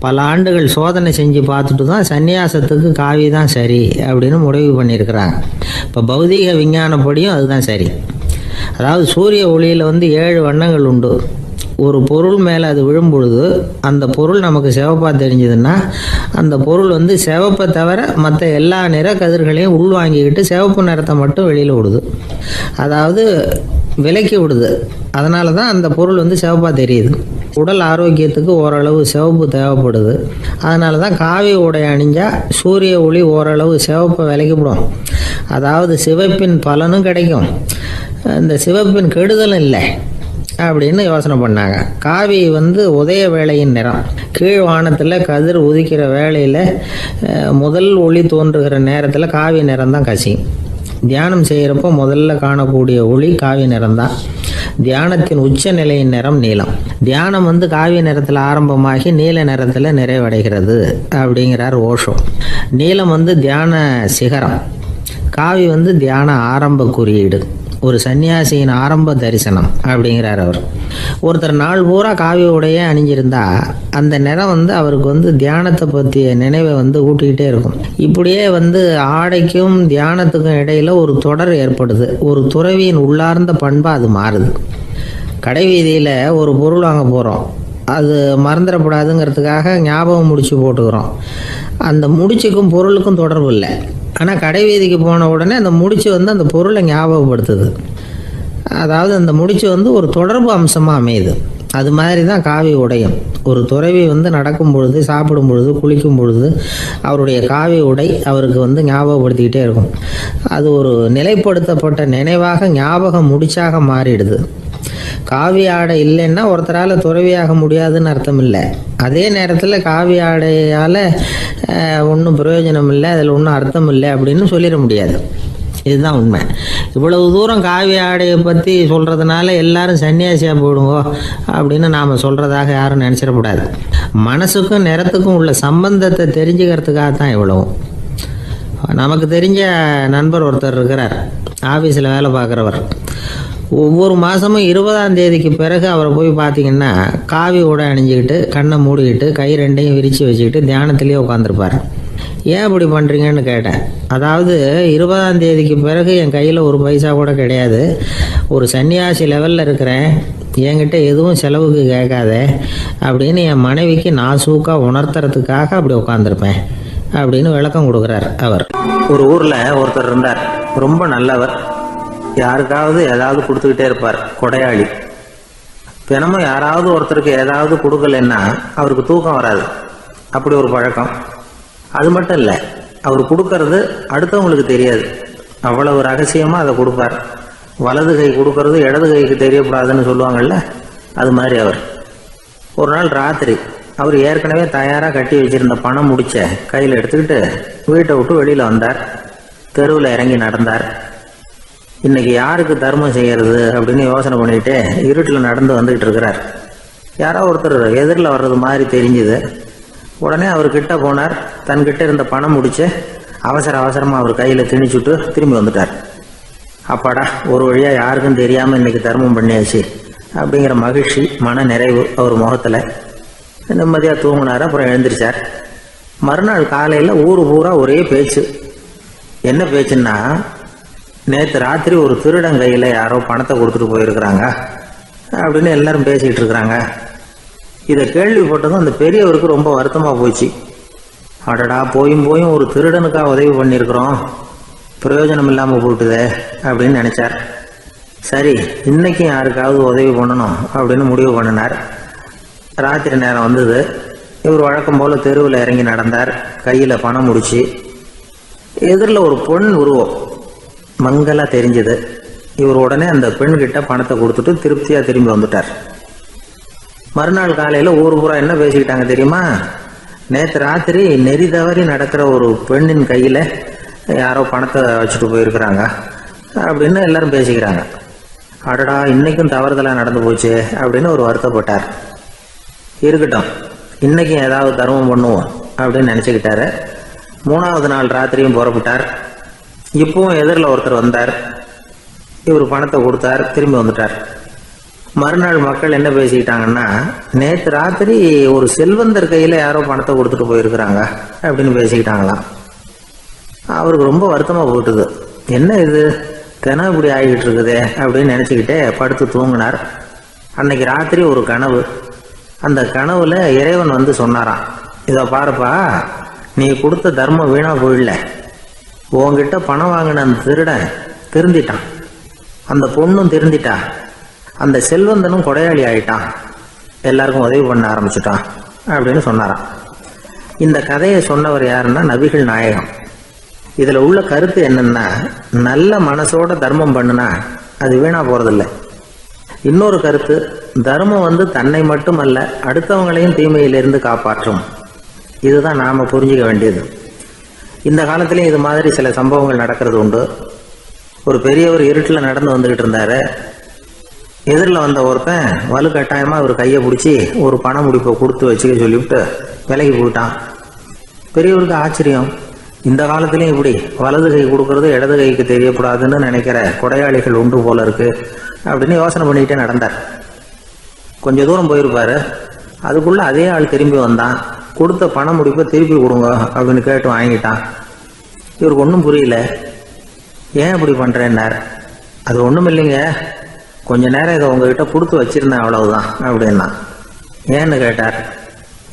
பல ஆண்டுகள் சோதனை செஞ்சு பார்த்துட்டு தான் சன்னியாசத்துக்கு காவி தான் சரி அப்படின்னு முடிவு பண்ணியிருக்கிறாங்க. இப்போ பௌதீக விஞ்ஞானப்படியும் அதுதான் சரி. அதாவது சூரிய ஒளியில் 7 வண்ணங்கள் உண்டு. ஒரு பொருள் மேலே அது விழும்பொழுது அந்த பொருள் நமக்கு சிவப்பாக தெரிஞ்சதுன்னா அந்த பொருள் சிவப்பை தவிர மற்ற எல்லா நிற கதிர்களையும் உள்வாங்கிக்கிட்டு சிவப்பு நிறத்தை மட்டும் வெளியில் விடுது, அதாவது விலக்கி விடுது. அதனால தான் அந்த பொருள் சிவப்பாக தெரியுது. உடல் ஆரோக்கியத்துக்கு ஓரளவு சிவப்பு தேவைப்படுது. அதனால தான் காவி உடை அணிஞ்சால் சூரிய ஒளி ஓரளவு சிவப்பை விலக்கிவிடும். அதாவது சிவப்பின் பலனும் கிடைக்கும், இந்த சிவப்பின் கெடுதலும் இல்லை அப்படின்னு யோசனை பண்ணாங்க. காவி உதய வேளையின் நிறம். கீழ் வானத்தில் கதிர் உதிக்கிற வேளையில் முதல் ஒளி தோன்றுகிற நேரத்தில் காவி நிறம் தான் கசியும். தியானம் செய்கிறப்போ முதல்ல காணக்கூடிய ஒளி காவி நிறம்தான். தியானத்தின் உச்ச நிலையின் நிறம் நீலம். தியானம் காவி நிறத்தில் ஆரம்பமாகி நீல நிறத்தில் நிறைவடைகிறது அப்படிங்கிறார் ஓஷோ. நீலம் தியான சிகரம், காவி தியான ஆரம்ப குறியீடு, ஒரு சன்னியாசியின் ஆரம்ப தரிசனம் அப்படிங்கிறார் அவர். ஒருத்தர் நாள் பூரா காவி உடைய அணிஞ்சிருந்தா அந்த நிறம் அவருக்கு தியானத்தை பற்றிய நினைவை ஊட்டிக்கிட்டே இருக்கும். இப்படியே ஆடைக்கும் தியானத்துக்கும் இடையில் ஒரு தொடர் ஏற்படுது. ஒரு துறவியின் உள்ளார்ந்த பண்பாக அது மாறுது. கடை வீதியில் ஒரு பொருள் வாங்க போகிறோம், அது மறந்துடக்கூடாதுங்கிறதுக்காக ஞாபகம் முடிச்சு போட்டுக்கிறோம். அந்த முடிச்சுக்கும் பொருளுக்கும் தொடர்பு இல்லை. ஆனால் கடை வீதிக்கு போன உடனே அந்த முடிச்சு அந்த பொருளை ஞாபகப்படுத்துது. அதாவது அந்த முடிச்சு ஒரு தொடர்பு அம்சமாக அமையுது. அது மாதிரி தான் காவி உடையும். ஒரு துறவி நடக்கும் பொழுது, சாப்பிடும் பொழுது, குளிக்கும் பொழுது அவருடைய காவி உடை அவருக்கு ஞாபகப்படுத்திக்கிட்டே இருக்கும். அது ஒரு நிலைப்படுத்தப்பட்ட நினைவாக ஞாபக முடிச்சாக மாறிடுது. காவி ஆடை இல்லைன்னா ஒருத்தரால் துறவியாக முடியாதுன்னு அர்த்தம் இல்லை. அதே நேரத்தில் காவி ஆடையால் ஒன்றும் பிரயோஜனம் இல்லை, அதில் ஒன்றும் அர்த்தம் இல்லை அப்படின்னு சொல்லிட முடியாது. இதுதான் உண்மை. இவ்வளவு தூரம் காவி ஆடையை பற்றி சொல்கிறதுனால எல்லாரும் சன்னியாசியாக போயிடுங்கோ அப்படின்னு நாம் சொல்கிறதாக யாரும் நினச்சிடக்கூடாது. மனசுக்கும் நிறத்துக்கும் உள்ள சம்பந்தத்தை தெரிஞ்சுக்கிறதுக்காக தான் இவ்வளவும். நமக்கு தெரிஞ்ச நண்பர் ஒருத்தர் இருக்கிறார், ஆஃபீஸில் வேலை பார்க்குறவர். ஒவ்வொரு மாதமும் 20ஆம் தேதிக்கு பிறகு அவரை போய் பார்த்திங்கன்னா காவி உடை அணிஞ்சிக்கிட்டு, கண்ணை மூடிக்கிட்டு, கை ரெண்டையும் விரித்து வச்சுக்கிட்டு தியானத்திலே உட்காந்துருப்பார். ஏன் இப்படி பண்ணுறீங்கன்னு கேட்டேன். அதாவது 20ஆம் தேதிக்கு பிறகு என் கையில் ஒரு பைசா கூட கிடையாது, ஒரு சன்னியாசி லெவலில் இருக்கிறேன், என்கிட்ட எதுவும் செலவுக்கு கேட்காத அப்படின்னு என் மனைவிக்கு நாசூக்காக உணர்த்துறதுக்காக அப்படி உட்காந்துருப்பேன் அப்படின்னு விளக்கம் கொடுக்குறார் அவர். ஒரு ஊரில் ஒருத்தர் இருந்தார், ரொம்ப நல்லவர். யாருக்காவது ஏதாவது கொடுத்துக்கிட்டே இருப்பார், கொடையாளி. தினமும் யாராவது ஒருத்தருக்கு ஏதாவது கொடுக்கலன்னா அவருக்கு தூக்கம் வராது, அப்படி ஒரு பழக்கம். அது மட்டும் இல்லை, அவர் கொடுக்கறது அடுத்தவங்களுக்கு தெரியாது, அவ்வளவு ரகசியமாக அதை கொடுப்பார். வலது கை கொடுக்கறது இடது கைக்கு தெரியக்கூடாதுன்னு சொல்லுவாங்கள்ல, அது மாதிரி அவர். ஒரு நாள் ராத்திரி அவர் ஏற்கனவே தயாராக கட்டி வச்சிருந்த பணம் முடிச்ச கையில் எடுத்துக்கிட்டு வீட்டை விட்டு வெளியில் வந்தார். தெருவில் இறங்கி நடந்தார். இன்னைக்கு யாருக்கு தர்மம் செய்யறது அப்படின்னு யோசனை பண்ணிட்டு இருட்டில் நடந்து வந்துகிட்டு இருக்கிறார். யாரோ ஒருத்தர் எதிரில் வர்றது மாதிரி தெரிஞ்சுது. உடனே அவர் கிட்ட போனார். தன்கிட்ட இருந்த பணம் முடிச்சு அவசரமாக அவர் கையில் திணிச்சுட்டு திரும்பி வந்துட்டார். அப்பாடா, ஒரு வழியாக யாருக்கும் தெரியாமல் இன்னைக்கு தர்மம் பண்ணியாச்சு அப்படிங்கிற மகிழ்ச்சி, மன நிறைவு அவர் முகத்தில். நிம்மதியாக தூங்கினார். அப்புறம் எழுந்திரிச்சார். மறுநாள் காலையில் ஊர் பூரா ஒரே பேச்சு. என்ன பேச்சுன்னா, நேற்று ராத்திரி ஒரு திருடன் கையில் யாரோ பணத்தை கொடுத்துட்டு போயிருக்கிறாங்க அப்படின்னு எல்லாரும் பேசிகிட்டு இருக்கிறாங்க. இதை கேள்விப்பட்டதும் அந்த பெரியவருக்கு ரொம்ப வருத்தமாக போச்சு. அடடா, போயும் ஒரு திருடனுக்காக உதவி பண்ணியிருக்கிறோம், பிரயோஜனம் இல்லாமல் போட்டுதே அப்படின்னு நினச்சார். சரி, இன்னைக்கும் யாருக்காவது உதவி பண்ணணும் அப்படின்னு முடிவு பண்ணினார். ராத்திரி நேரம் வந்தது. இவர் வழக்கம் போல் தெருவில் இறங்கி நடந்தார். கையில் பணம் முடிச்சு. எதிரில் ஒரு பொன் உருவம் மங்கலாக தெரிஞ்சது. இவர் உடனே அந்த பெண்கிட்ட பணத்தை கொடுத்துட்டு திருப்தியாக திரும்பி வந்துட்டார். மறுநாள் காலையில் ஊர் பூரா என்ன பேசிக்கிட்டாங்க தெரியுமா? நேற்று ராத்திரி நெறி தவறி நடக்கிற ஒரு பெண்ணின் கையில் யாரோ பணத்தை வச்சுட்டு போயிருக்கிறாங்க அப்படின்னு எல்லாரும் பேசிக்கிறாங்க. அடடா, இன்னைக்கும் தவறுதலாக நடந்து போச்சு அப்படின்னு ஒரு வருத்தப்பட்டார். இருக்கட்டும், இன்னைக்கும் ஏதாவது தர்மம் பண்ணுவோம் அப்படின்னு நினச்சிக்கிட்டாரு. 3ஆவது நாள் ராத்திரியும் புறப்பட்டார். இப்பவும் எதிரில் ஒருத்தர் வந்தார். இவர் பணத்தை கொடுத்தார், திரும்பி வந்துட்டார். மறுநாள் மக்கள் என்ன பேசிக்கிட்டாங்கன்னா, நேற்று ராத்திரி ஒரு செல்வந்தர் கையில் யாரோ பணத்தை கொடுத்துட்டு போயிருக்கிறாங்க அப்படின்னு பேசிக்கிட்டாங்களாம். அவருக்கு ரொம்ப வருத்தமாக போட்டுது. என்ன இது, தினம் இப்படி ஆகிட்டு இருக்குதே அப்படின்னு நினச்சிக்கிட்டே படுத்து தூங்கினார். அன்னைக்கு ராத்திரி ஒரு கனவு. அந்த கனவுல இறைவன் சொன்னாராம், இதை பாருப்பா, நீ கொடுத்த தர்மம் வீணா போயிடல, உங்ககிட்ட பணம் வாங்கின அந்த திருடன் திருந்திட்டான், அந்த பொண்ணும் திருந்திட்டா, அந்த செல்வந்தனும் கொடையாளி ஆயிட்டான், எல்லாருக்கும் உதவி பண்ண ஆரம்பிச்சுட்டான் அப்படின்னு சொன்னாராம். இந்த கதையை சொன்னவர் யாருன்னா நபிகள் நாயகம். இதில் உள்ள கருத்து என்னன்னா, நல்ல மனசோட தர்மம் பண்ணுனா அது வீணா போறதில்லை. இன்னொரு கருத்து, தர்மம் தன்னை மட்டுமல்ல அடுத்தவங்களையும் தீமையிலிருந்து காப்பாற்றும். இதுதான் நாம் புரிஞ்சிக்க வேண்டியது. இந்த காலத்திலையும் இது மாதிரி சில சம்பவங்கள் நடக்கிறது உண்டு. ஒரு பெரியவர் இருட்டில் நடந்து வந்துக்கிட்டு இருந்தார். எதிரில் வந்த ஒருத்தன் வலுக்கட்டாயமாக அவர் கையை பிடிச்சி ஒரு பண முடிப்பை கொடுத்து வச்சுக்க சொல்லிவிட்டு விலகி போயிட்டான். பெரியவருக்கு ஆச்சரியம், இந்த காலத்திலையும் இப்படி வலது கை கொடுக்கறது இடது கைக்கு தெரியக்கூடாதுன்னு நினைக்கிற கொடையாளிகள் உண்டு போல இருக்கு அப்படின்னு யோசனை பண்ணிக்கிட்டே நடந்தார். கொஞ்சம் தூரம் போயிருப்பார். அதுக்குள்ளே அதே ஆள் திரும்பி வந்தான். கொடுத்த பண முடிப்பை திருப்பி கொடுங்க அப்படின்னு கேட்டு வாங்கிட்டான். இவருக்கு ஒன்றும் புரியல. ஏன் இப்படி பண்ணுறேன்னார். அது ஒன்றும் இல்லைங்க, கொஞ்ச நேரம் இதை உங்ககிட்ட கொடுத்து வச்சிருந்தேன், அவ்வளவுதான் அப்படின்னா. ஏன்னு கேட்டார்.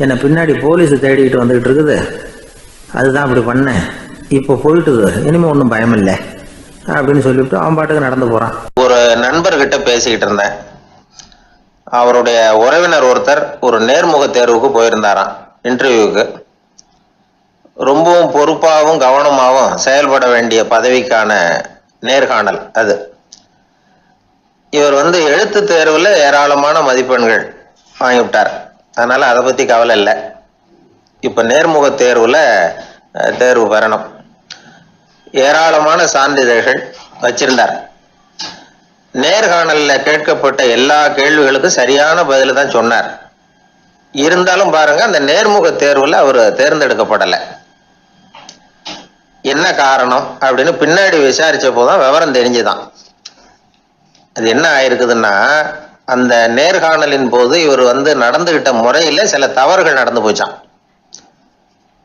என்னை பின்னாடி போலீஸ் தேடிக்கிட்டு வந்துக்கிட்டு இருக்குது, அதுதான் அப்படி பண்ணேன், இப்போ போயிட்டுது, இனிமேல் ஒன்றும் பயம் இல்லை அப்படின்னு சொல்லிவிட்டு அவன் பாட்டுக்கு நடந்து போகிறான். ஒரு நண்பர்கிட்ட பேசிக்கிட்டு இருந்தேன். அவருடைய உறவினர் ஒருத்தர் ஒரு நேர்முக தேர்வுக்கு போயிருந்தாராம், இன்டர்வியூக்கு. ரொம்பவும் பொறுப்பாகவும் கவனமாகவும் செயல்பட வேண்டிய பதவிக்கான நேர்காணல் அது. இவர் எழுத்து தேர்வில் ஏராளமான மதிப்பெண்கள் வாங்கிவிட்டார். அதனால் அதை பற்றி கவலை இல்லை. இப்போ நேர்முக தேர்வில் தேர்வு பெறணும். ஏராளமான சான்றிதழ்கள் வச்சிருந்தார். நேர்காணலில் கேட்கப்பட்ட எல்லா கேள்விகளுக்கும் சரியான பதில் தான் சொன்னார். இருந்தாலும் பாருங்க, அந்த நேர்முக தேர்வில் அவர் தேர்ந்தெடுக்கப்படலை. என்ன காரணம் அப்படின்னு பின்னாடி விசாரிச்ச போதுதான் விவரம் தெரிஞ்சுதான். அது என்ன ஆயிருக்குதுன்னா, அந்த நேர்காணலின் போது இவர் நடந்துகிட்ட முறையில சில தவறுகள் நடந்து போச்சான்.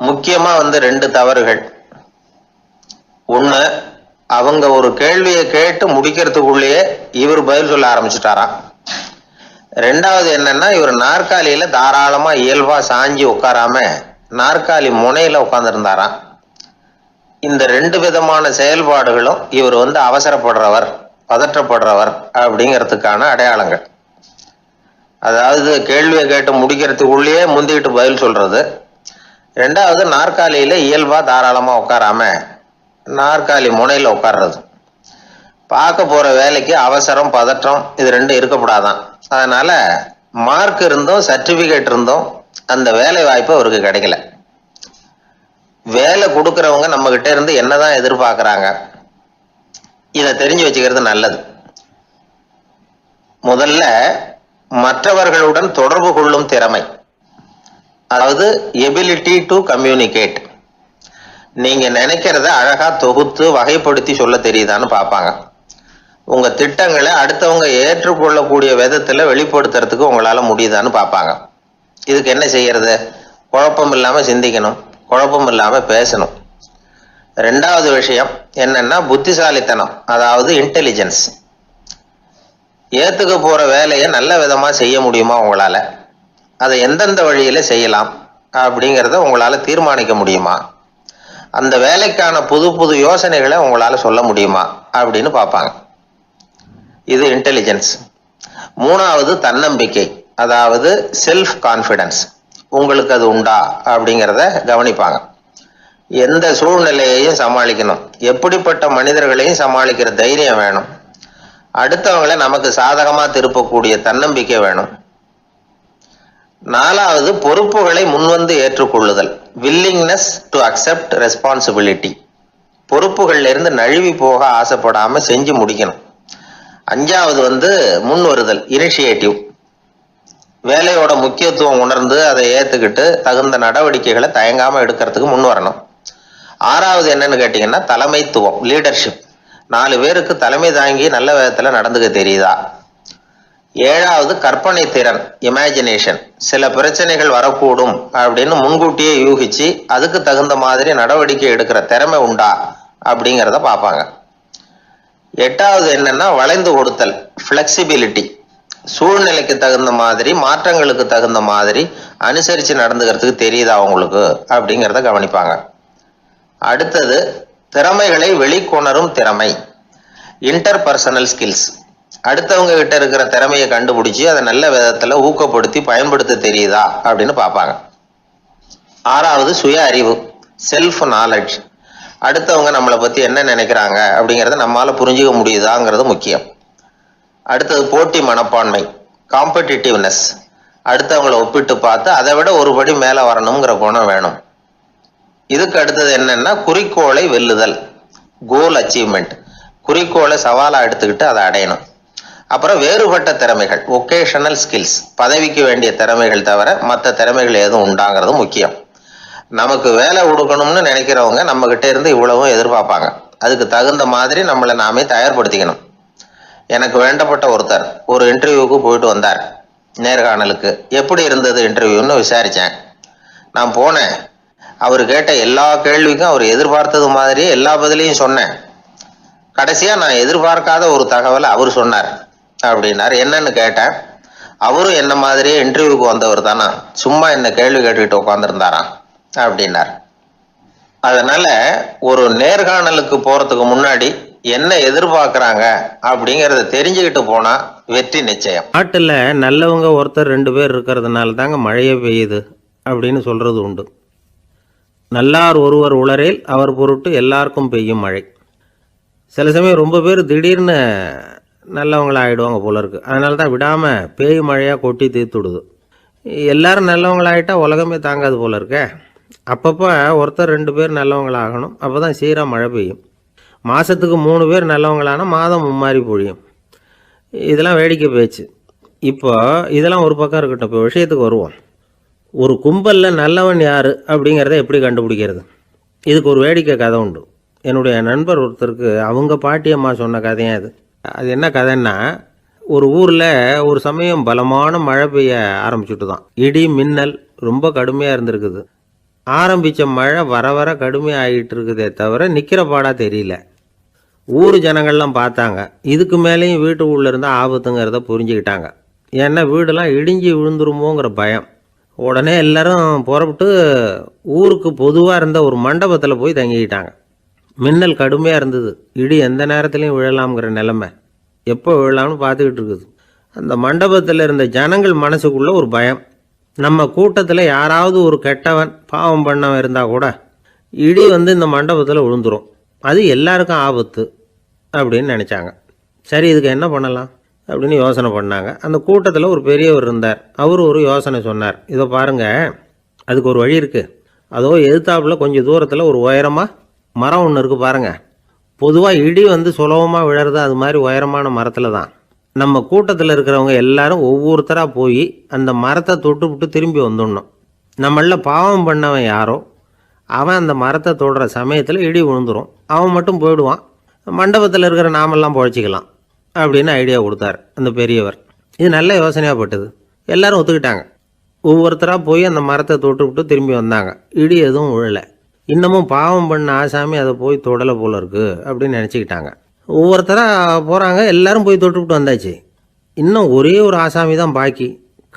முக்கியமா 2 தவறுகள். ஒண்ணு, அவங்க ஒரு கேள்வியை கேட்டு முடிக்கிறதுக்குள்ளேயே இவர் பதில் சொல்ல ஆரம்பிச்சுட்டாராம். ரெண்டாவது என்னன்னா, இவர் நாற்காலியில தாராளமா இயல்பா சாஞ்சி உட்காராம நாற்காலி முனையில உட்கார்ந்துருந்தாராம். இந்த 2 விதமான செயல்பாடுகளும் இவர் அவசரப்படுறவர், பதற்றப்படுறவர் அப்படிங்கிறதுக்கான அடையாளங்கள். அதாவது கேள்வியை கேட்டு முடிக்கிறதுக்குள்ளேயே முந்திக்கிட்டு பதில் சொல்றது. ரெண்டாவது, நாற்காலியில இயல்பா தாராளமா உட்காராம நாற்காலி முனையில உட்கார்றது. பார்க்க போற வேலைக்கு அவசரம், பதற்றம் இது 2 இருக்கப்படாதான். அதனால மார்க் இருந்தும் சர்டிபிகேட் இருந்தும் அந்த வேலை வாய்ப்பு அவருக்கு கிடைக்கல. வேலை கொடுக்கறவங்க நம்ம கிட்ட இருந்து என்னதான் எதிர்பார்க்கறாங்க, இதை தெரிஞ்சு வச்சுக்கிறது நல்லது. முதல்ல மற்றவர்களுடன் தொடர்பு கொள்ளும் திறமை, அதாவது எபிலிட்டி டு கம்யூனிகேட். நீங்க நினைக்கிறத அழகா தொகுத்து வகைப்படுத்தி சொல்ல தெரியுதான்னு பார்ப்பாங்க. உங்க திட்டங்களை அடுத்தவங்க ஏற்றுக்கொள்ளக்கூடிய விதத்துல வெளிப்படுத்துறதுக்கு உங்களால முடியுதான்னு பார்ப்பாங்க. இதுக்கு என்ன செய்யறது? குழப்பம் இல்லாம சிந்திக்கணும், குழப்பம் இல்லாம பேசணும். ரெண்டாவது விஷயம் என்னன்னா புத்திசாலித்தனம், அதாவது இன்டெலிஜென்ஸ். ஏத்துக்க போற வேலையை நல்ல விதமா செய்ய முடியுமா உங்களால, அதை எந்தெந்த வழியில செய்யலாம் அப்படிங்கிறத உங்களால தீர்மானிக்க முடியுமா, அந்த வேலைக்கான புது புது யோசனைகளை உங்களால சொல்ல முடியுமா அப்படின்னு பார்ப்பாங்க. இது இன்டெலிஜென்ஸ். மூணாவது தன்னம்பிக்கை, அதாவது செல்ஃப் கான்ஃபிடன்ஸ். உங்களுக்கு அது உண்டா அப்படிங்கிறத கவனிப்பாங்க. எந்த சூழ்நிலையையும் சமாளிக்கணும், எப்படிப்பட்ட மனிதர்களையும் சமாளிக்கிற தைரியம் வேணும், அடுத்தவங்களை நமக்கு சாதகமா திருப்பக்கூடிய தன்னம்பிக்கை வேணும். நாலாவது பொறுப்புகளை முன்வந்து ஏற்றுக்கொள்ளுதல், வில்லிங்னஸ் டு அக்செப்ட் ரெஸ்பான்சிபிலிட்டி. பொறுப்புகள்ல இருந்து நழுவி போக ஆசைப்படாம செஞ்சு முடிக்கணும். அஞ்சாவது முன் வருதல், இனிஷியேட்டிவ். வேலையோட முக்கியத்துவம் உணர்ந்து அதை ஏத்துக்கிட்டு தகுந்த நடவடிக்கைகளை தயங்காம எடுக்கிறதுக்கு முன் வரணும். ஆறாவது என்னன்னு கேட்டீங்கன்னா தலைமைத்துவம், லீடர்ஷிப். 4 பேருக்கு தலைமை தாங்கி நல்ல விதத்துல நடந்துக்க தெரியுதா. ஏழாவது கற்பனை திறன், இமேஜினேஷன். சில பிரச்சனைகள் வரக்கூடும் அப்படின்னு முன்கூட்டியே யூகிச்சு அதுக்கு தகுந்த மாதிரி நடவடிக்கை எடுக்கிற திறமை உண்டா அப்படிங்கிறத பார்ப்பாங்க. எட்டாவது என்னன்னா வளைந்து கொடுத்தல், ஃபிளெக்சிபிலிட்டி. சூழ்நிலைக்கு தகுந்த மாதிரி, மாற்றங்களுக்கு தகுந்த மாதிரி அனுசரித்து நடந்துக்கிறதுக்கு தெரியுதா அவங்களுக்கு அப்படிங்கிறத கவனிப்பாங்க. அடுத்தது திறமைகளை வெளிக்கொணரும் திறமை, இன்டர்பர்சனல் ஸ்கில்ஸ். அடுத்தவங்க கிட்ட இருக்கிற திறமையை கண்டுபிடிச்சி அதை நல்ல விதத்துல ஊக்கப்படுத்தி பயன்படுத்த தெரியுதா அப்படின்னு பார்ப்பாங்க. ஆறாவது சுய அறிவு, செல்ஃப் நாலேஜ். அடுத்தவங்க நம்மளை பத்தி என்ன நினைக்கிறாங்க அப்படிங்கிறத நம்மளால புரிஞ்சுக்க முடியுதாங்கிறது முக்கியம். அடுத்தது போட்டி மனப்பான்மை, காம்படிட்டிவ்னஸ். அடுத்தவங்களை ஒப்பிட்டு பார்த்து அதை விட ஒரு படி மேல வரணுங்கிற குணம் வேணும். இதுக்கு அடுத்தது என்னன்னா குறிக்கோளை வெல்லுதல், கோல் அச்சீவ்மெண்ட். குறிக்கோளை சவாலா எடுத்துக்கிட்டு அதை அடையணும். அப்புறம் வேறுபட்ட திறமைகள், ஒகேஷனல் ஸ்கில்ஸ். பதவிக்கு வேண்டிய திறமைகள் தவிர மற்ற திறமைகள் எதுவும் உண்டாங்கிறது முக்கியம். நமக்கு வேலை கொடுக்கணும்னு நினைக்கிறவங்க நம்ம கிட்ட இருந்து இவ்வளவும் எதிர்பார்ப்பாங்க. அதுக்கு தகுந்த மாதிரி நம்மளை நாமே தயார்படுத்திக்கணும். எனக்கு வேண்டப்பட்ட ஒருத்தர் ஒரு இன்டர்வியூக்கு போயிட்டு வந்தார், நேர்காணலுக்கு. எப்படி இருந்தது இன்டர்வியூன்னு விசாரித்தேன். நான் போனேன். அவர் கேட்ட எல்லா கேள்விக்கும் அவர் எதிர்பார்த்தது மாதிரியே எல்லா பதிலையும் சொன்னேன். கடைசியாக நான் எதிர்பார்க்காத ஒரு தகவலை அவர் சொன்னார் அப்படின்னார். என்னன்னு கேட்டேன். அவரும் என்ன மாதிரியே இன்டர்வியூக்கு வந்தவர் தானா, சும்மா என்ன கேள்வி கேட்டுக்கிட்டு உட்காந்துருந்தாராம் அப்படின்னார். அதனால ஒரு நேர்காணலுக்கு போறதுக்கு முன்னாடி என்ன எதிர்பார்க்குறாங்க அப்படிங்கிறத தெரிஞ்சுக்கிட்டு போனால் வெற்றி நிச்சயம். நாட்டில் நல்லவங்க ஒருத்தர் 2 பேர் இருக்கிறதுனால தாங்க மழையே பெய்யுது அப்படின்னு சொல்கிறது உண்டு. நல்லார் ஒருவர் உளரேல் அவர் பொருட்டு எல்லாருக்கும் பெய்யும் மழை. சில சமயம் ரொம்ப பேர் திடீர்னு நல்லவங்களாகிடுவாங்க போல இருக்குது. அதனால தான் விடாமல் பேய் மழையாக கொட்டி தீர்த்துடுது. எல்லாரும் நல்லவங்களாகிட்டால் உலகமே தாங்காது போல இருக்க. அப்பப்போ ஒருத்தர் 2 பேர் நல்லவங்களாகணும். அப்போ தான் சீராக மழை பெய்யும். மாதத்துக்கு 3 பேர் நல்லவங்களானா மாதம் மும்மாரி பொழியும். இதெல்லாம் வேடிக்கை பேச்சு. இப்போ இதெல்லாம் ஒரு பக்கம் இருக்கட்டும். இப்போ விஷயத்துக்கு வருவோம். ஒரு கும்பலில் நல்லவன் யார் அப்படிங்கிறத எப்படி கண்டுபிடிக்கிறது? இதுக்கு ஒரு வேடிக்கை கதை உண்டு. என்னுடைய நண்பர் ஒருத்தருக்கு அவங்க பாட்டியம்மா சொன்ன கதையாக அது. அது என்ன கதைன்னா, ஒரு ஊரில் ஒரு சமயம் பலமான மழை பெய்ய ஆரம்பிச்சுட்டு தான். இடி மின்னல் ரொம்ப கடுமையாக இருந்திருக்குது. ஆரம்பித்த மழை வர வர கடுமையாகிட்டு இருக்குதே தவிர நிற்கிற பாடாக தெரியல. ஊர் ஜனங்கள்லாம் பார்த்தாங்க. இதுக்கு மேலேயும் வீட்டு உள்ளே இருந்தால் ஆபத்துங்கிறத புரிஞ்சுக்கிட்டாங்க. ஏன்னா வீடெல்லாம் இடிஞ்சு விழுந்துருமோங்கிற பயம். உடனே எல்லாரும் புறப்பட்டு ஊருக்கு பொதுவாக இருந்த ஒரு மண்டபத்தில் போய் தங்கிக்கிட்டாங்க. மின்னல் கடுமையாக இருந்தது. இடி எந்த நேரத்துலையும் விழலாம்ங்கிற நிலைமை. எப்போ விழலாம்னு பார்த்துக்கிட்டு இருக்குது. அந்த மண்டபத்தில் இருந்த ஜனங்கள் மனசுக்குள்ளே ஒரு பயம். நம்ம கூட்டத்தில் யாராவது ஒரு கெட்டவன் பாவம் பண்ணவன் இருந்தால் கூட இடி இந்த மண்டபத்தில் விழுந்துரும். அது எல்லாருக்கும் ஆபத்து அப்படின்னு நினச்சாங்க. சரி, இதுக்கு என்ன பண்ணலாம் அப்படின்னு யோசனை பண்ணாங்க. அந்த கூட்டத்தில் ஒரு பெரியவர் இருந்தார். அவர் ஒரு யோசனை சொன்னார். இதை பாருங்கள், அதுக்கு ஒரு வழி இருக்குது. அதோ எதிர்த்தாப்புல கொஞ்சம் தூரத்தில் ஒரு உயரமாக மரம் ஒன்று இருக்குது பாருங்கள். பொதுவாக இடி சுலபமாக விழறது அது மாதிரி உயரமான மரத்தில் தான். நம்ம கூட்டத்தில் இருக்கிறவங்க எல்லாரும் ஒவ்வொருத்தராக போய் அந்த மரத்தை தொட்டுவிட்டு திரும்பி வந்துடணும். நம்மள பாவம் பண்ணவன் யாரோ அவன் அந்த மரத்தை தொடுற சமயத்தில் இடி விழுந்துடும். அவன் மட்டும் போயிடுவான். மண்டபத்தில் இருக்கிற நாமெல்லாம் பொழைச்சிக்கலாம் அப்படின்னு ஐடியா கொடுத்தார் அந்த பெரியவர். இது நல்ல யோசனையாக பட்டது. எல்லாரும் ஒத்துக்கிட்டாங்க. ஒவ்வொருத்தராக போய் அந்த மரத்தை தொட்டுவிட்டு திரும்பி வந்தாங்க. இடி எதுவும் விழலை. இன்னமும் பாவம் பண்ண ஆசாமி அதை போய் தொடலை போல இருக்குது அப்படின்னு நினச்சிக்கிட்டாங்க. ஒவ்வொருத்தராக போகிறாங்க. எல்லாரும் போய் தொட்டுவிட்டு வந்தாச்சு. இன்னும் ஒரே ஒரு ஆசாமி தான் பாக்கி.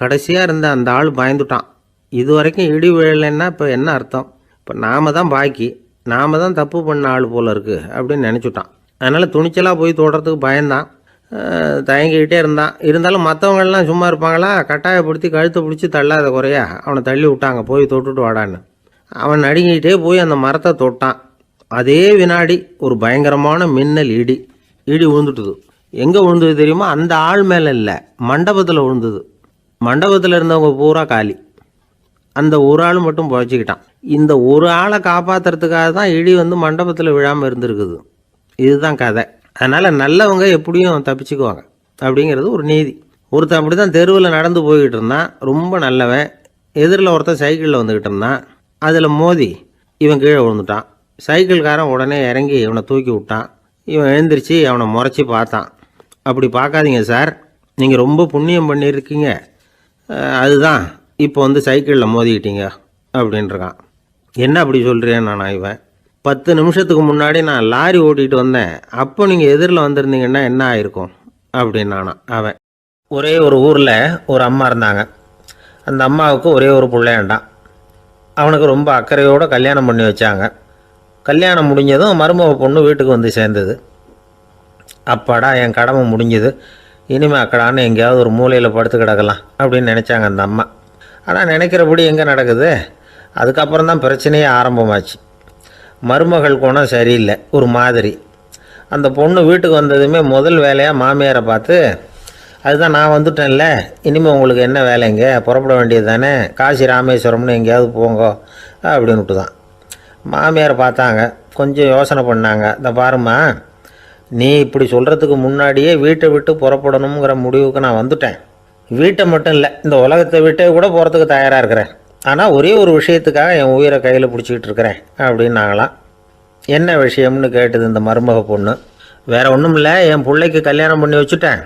கடைசியாக இருந்த அந்த ஆள் பயந்துட்டான். இது வரைக்கும் இடி விழலைன்னா இப்போ என்ன அர்த்தம்? இப்போ நாம் தான் பாக்கி, நாம் தான் தப்பு பண்ண ஆள் போல இருக்குது அப்படின்னு நினச்சிட்டான். அதனால் துணிச்சலாக போய் தொடுறதுக்கு பயந்தான். தயங்கிக்கிட்டே இருந்தான். இருந்தாலும் மற்றவங்கள்லாம் சும்மா இருப்பாங்களா? கட்டாயப்படுத்தி கழுத்தை பிடிச்சி தள்ளாத குறையா அவனை தள்ளி விட்டாங்க. போய் தொட்டுட்டு வாடான்னு. அவன் நடுங்கிக்கிட்டே போய் அந்த மரத்தை தொட்டான். அதே வினாடி ஒரு பயங்கரமான மின்னல் இடி விழுந்துட்டுது. எங்கே விழுந்தது தெரியுமா? அந்த ஆள் மேலே இல்லை, மண்டபத்தில் விழுந்தது. மண்டபத்தில் இருந்தவங்க பூரா காலி. அந்த ஒரு ஆள் மட்டும் புழைச்சிக்கிட்டான். இந்த ஒரு ஆளை காப்பாற்றுறதுக்காக தான் இடி மண்டபத்தில் விழாமல் இருந்திருக்குது. இதுதான் கதை. அதனால் நல்லவங்க எப்படியும் தப்பிச்சுக்குவாங்க அப்படிங்கிறது ஒரு நீதி. ஒருத்தன் அப்படி தான் தெருவில் நடந்து போய்கிட்டு இருந்தான். ரொம்ப நல்லவன். எதிரில் ஒருத்தன் சைக்கிளில் வந்துக்கிட்டு இருந்தான். அதில் மோதி இவன் கீழே விழுந்துட்டான். சைக்கிள்காரன் உடனே இறங்கி இவனை தூக்கி விட்டான். இவன் எழுந்திரிச்சு அவனை முறைச்சி பார்த்தான். அப்படி பார்க்காதீங்க சார், நீங்கள் ரொம்ப புண்ணியம் பண்ணியிருக்கீங்க, அதுதான் இப்போ சைக்கிளில் மோதிக்கிட்டீங்க அப்படின்றான். என்ன அப்படி சொல்கிறேன் நான்? இவன் 10 நிமிஷத்துக்கு முன்னாடி நான் லாரி ஓட்டிகிட்டு வந்தேன், அப்போ நீங்கள் எதிரில் வந்திருந்தீங்கன்னா என்ன ஆயிருக்கும் அப்படின்னானா அவன். ஒரே ஒரு ஊரில் ஒரு அம்மா இருந்தாங்க. அந்த அம்மாவுக்கு ஒரே ஒரு பிள்ளையாண்டான். அவனுக்கு ரொம்ப அக்கறையோடு கல்யாணம் பண்ணி வச்சாங்க. கல்யாணம் முடிஞ்சதும் மருமக பொண்ணு வீட்டுக்கு சேர்ந்தது. அப்பாடா, என் கடமை முடிஞ்சது, இனிமேல் அக்கடான்னு எங்கேயாவது ஒரு மூலையில் படுத்து கிடக்கலாம் அப்படின்னு நினச்சாங்க அந்த அம்மா. ஆனால் நினைக்கிறபடி எங்கே நடக்குது? அதுக்கப்புறம் தான் பிரச்சனையே ஆரம்பமாச்சு. மருமகள் குணம் சரியில்லை, ஒரு மாதிரி. அந்த பொண்ணு வீட்டுக்கு வந்ததுமே முதல் வேலையாக மாமியாரை பார்த்து, அதுதான் நான் வந்துட்டேன்ல, இனிமேல் உங்களுக்கு என்ன வேலைங்க, புறப்பட வேண்டியது தானே, காசி ராமேஸ்வரம்னு எங்கேயாவது போங்க அப்படின்னுட்டு தான். மாமியாரை பார்த்தாங்க, கொஞ்சம் யோசனை பண்ணாங்க. இந்த பாருமா, நீ இப்படி சொல்கிறதுக்கு முன்னாடியே வீட்டை விட்டு புறப்படணுங்கிற முடிவுக்கு நான் வந்துட்டேன். வீட்டை மட்டும் இல்லை, இந்த உலகத்தை விட்டே கூட போகிறதுக்கு தயாராக இருக்கிறேன். ஆனால் ஒரே ஒரு விஷயத்துக்காக என் உயிரை கையில் பிடிச்சிக்கிட்டு இருக்கிறேன் அப்படின்னாங்களாம். என்ன விஷயம்னு கேட்டது இந்த மருமக பொண்ணு. வேறு ஒன்றும் இல்லை, என் பிள்ளைக்கு கல்யாணம் பண்ணி வச்சுட்டேன்.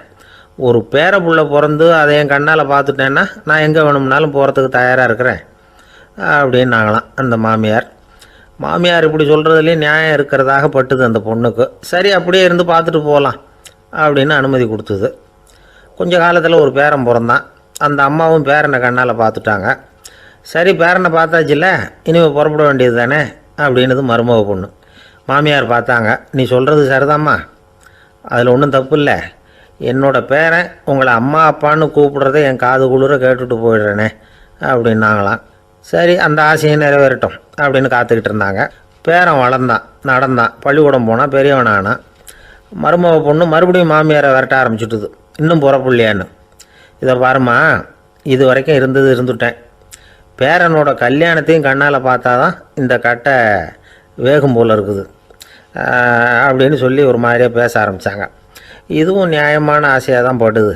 ஒரு பேர புள்ள பிறந்து அதை என் கண்ணால் பார்த்துட்டேன்னா நான் எங்கே வேணும்னாலும் போகிறதுக்கு தயாராக இருக்கிறேன் அப்படின்னாங்களாம் அந்த மாமியார். மாமியார் இப்படி சொல்கிறதுலேயே நியாயம் இருக்கிறதாக பட்டுது அந்த பொண்ணுக்கு. சரி, அப்படியே இருந்து பார்த்துட்டு போகலாம் அப்படின்னு அனுமதி கொடுத்தது. கொஞ்ச காலத்தில் ஒரு பேரன் பிறந்தான். அந்த அம்மாவும் பேரனை கண்ணால் பார்த்துட்டாங்க. சரி, பேரனை பார்த்தாச்சுல்ல, இனிமேல் புறப்பட வேண்டியது தானே அப்படின்னது மருமக பொண்ணு. மாமியார் பார்த்தாங்க, நீ சொல்கிறது சரிதாம்மா, அதில் ஒன்றும் தப்பு இல்லை. என்னோட பேரன் உங்களை அம்மா அப்பான்னு கூப்பிடுறத என் காது குளிர கேட்டுட்டு போயிடுறேனே அப்படின்னாங்களாம். சரி, அந்த ஆசையை நிறைவேறட்டும் அப்படின்னு காத்துக்கிட்டு இருந்தாங்க. பேரன் வளர்ந்தான், நடந்தான், பள்ளிக்கூடம் போனால் பெரியவனானான். மருமக பொண்ணு மறுபடியும் மாமியாரை விரட்ட ஆரம்பிச்சுட்டுது, இன்னும் புறப்புள்ளையான்னு. இதை பாருமா, இது வரைக்கும் இருந்துட்டேன். பேரனோட கல்யாணத்தையும் கண்ணால் பார்த்தா தான் இந்த கட்டை வேகும் போல் இருக்குது அப்படின்னு சொல்லி ஒரு மாதிரியாக பேச ஆரம்பித்தாங்க. இதுவும் நியாயமான ஆசையாக தான் படுது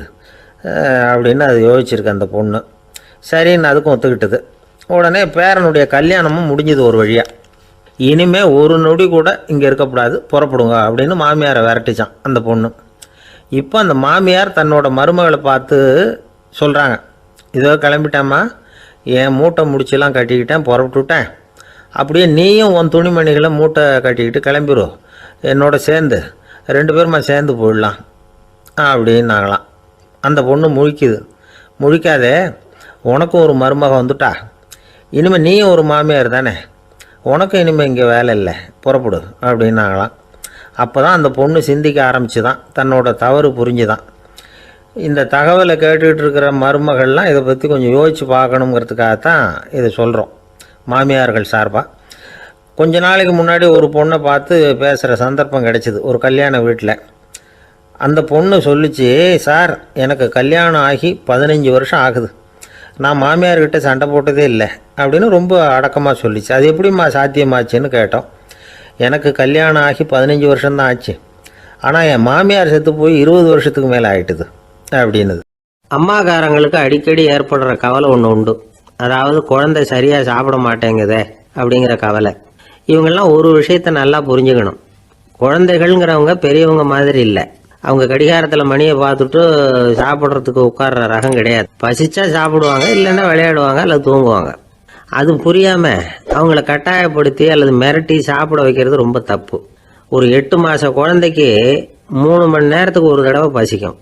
அப்படின்னு அது யோசிச்சிருக்கு அந்த பொண்ணு. சரின்னு அதுக்கும் ஒத்துக்கிட்டது. உடனே பேரனுடைய கல்யாணமும் முடிஞ்சது ஒரு வழியாக. இனிமேல் ஒரு நொடி கூட இங்கே இருக்கக்கூடாது, புறப்படுங்க அப்படின்னு மாமியாரை விரட்டிச்சான் அந்த பொண்ணு. இப்போ அந்த மாமியார் தன்னோட மருமகளை பார்த்து சொல்கிறாங்க, இதோ கிளம்பிட்டேம்மா, என் மூட்டை முடிச்செல்லாம் கட்டிக்கிட்டேன், புறப்பட்டுவிட்டேன். அப்படியே நீயும் உன் துணிமணிகளை மூட்டை கட்டிக்கிட்டு கிளம்பிடும், என்னோட சேர்ந்து 2 பேருமா சேர்ந்து போயிடலாம் அப்படின்னாங்களாம். அந்த பொண்ணு முழிக்காதே, உனக்கும் ஒரு மருமக வந்துட்டா, இனிமேல் நீயும் ஒரு மாமியார் தானே, உனக்கும் இனிமேல் இங்கே வேலை இல்லை, புறப்படு அப்படின்னாங்களாம். அப்போ தான் அந்த பொண்ணு சிந்திக்க ஆரம்பிச்சு தான், தன்னோட தவறு புரிஞ்சுதான். இந்த தகவலை கேட்டுக்கிட்டு இருக்கிற மருமகள்லாம் இதை பற்றி கொஞ்சம் யோசித்து பார்க்கணுங்கிறதுக்காகத்தான் இதை சொல்கிறோம் மாமியார்கள் சார்பாக. கொஞ்ச நாளைக்கு முன்னாடி ஒரு பொண்ணை பார்த்து பேசுகிற சந்தர்ப்பம் கிடைச்சிது ஒரு கல்யாண வீட்டில். அந்த பொண்ணு சொல்லிச்சு, சார் எனக்கு கல்யாணம் ஆகி 15 வருஷம் ஆகுது, நான் மாமியார்கிட்ட சண்டை போட்டதே இல்லை அப்படின்னு ரொம்ப அடக்கமாக சொல்லிச்சு. அது எப்படிம்மா சாத்தியமாச்சுன்னு கேட்டோம். எனக்கு கல்யாணம் ஆகி 15 வருஷம்தான் ஆச்சு, ஆனால் என் மாமியார் செத்து போய் 20 வருஷத்துக்கு மேலே ஆகிட்டுது அப்படின்னுது. அம்மாக்காரங்களுக்கு அடிக்கடி ஏற்படுற கவலை ஒன்று உண்டு. அதாவது குழந்தை சரியாக சாப்பிட மாட்டேங்குதே அப்படிங்கிற கவலை. இவங்கெல்லாம் ஒரு விஷயத்தை நல்லா புரிஞ்சுக்கணும். குழந்தைகள்ங்கிறவங்க பெரியவங்க மாதிரி இல்லை. அவங்க கடிகாரத்தில் மணியை பார்த்துட்டு சாப்பிட்றதுக்கு உட்கார்ற ரகம் கிடையாது. பசிச்சா சாப்பிடுவாங்க, இல்லைன்னா விளையாடுவாங்க அல்லது தூங்குவாங்க. அது புரியாமல் அவங்கள கட்டாயப்படுத்தி அல்லது மிரட்டி சாப்பிட வைக்கிறது ரொம்ப தப்பு. ஒரு 8 மாத குழந்தைக்கு 3 மணி நேரத்துக்கு ஒரு தடவை பசிக்கும்.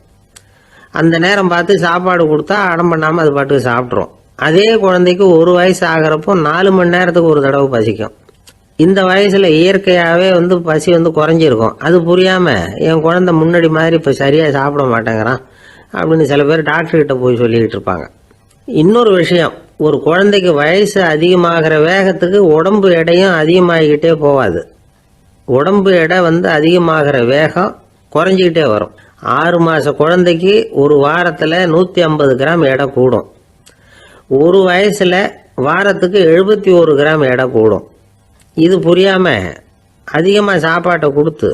அந்த நேரம் பார்த்து சாப்பாடு கொடுத்தா அடம் பண்ணாமல் அது பாட்டுக்கு சாப்பிட்றோம். அதே குழந்தைக்கு 1 வயசு ஆகிறப்போ 4 மணி நேரத்துக்கு ஒரு தடவை பசிக்கும். இந்த வயசில் இயற்கையாகவே பசி குறைஞ்சிருக்கும். அது புரியாமல் என் குழந்தை முன்னாடி மாதிரி இப்போ சரியாக சாப்பிட மாட்டேங்கிறான் அப்படின்னு சில பேர் டாக்டர்கிட்ட போய் சொல்லிக்கிட்டு இருப்பாங்க. இன்னொரு விஷயம், ஒரு குழந்தைக்கு வயசு அதிகமாகிற வேகத்துக்கு உடம்பு எடையும் அதிகமாகிக்கிட்டே போகாது. உடம்பு எடை அதிகமாகிற வேகம் குறைஞ்சிக்கிட்டே வரும். 6 மாத குழந்தைக்கு ஒரு வாரத்தில் 150 கிராம் எடை கூடும். ஒரு வயசில் வாரத்துக்கு 71 கிராம் எடை கூடும். இது புரியாமல் அதிகமாக சாப்பாட்டை கொடுத்து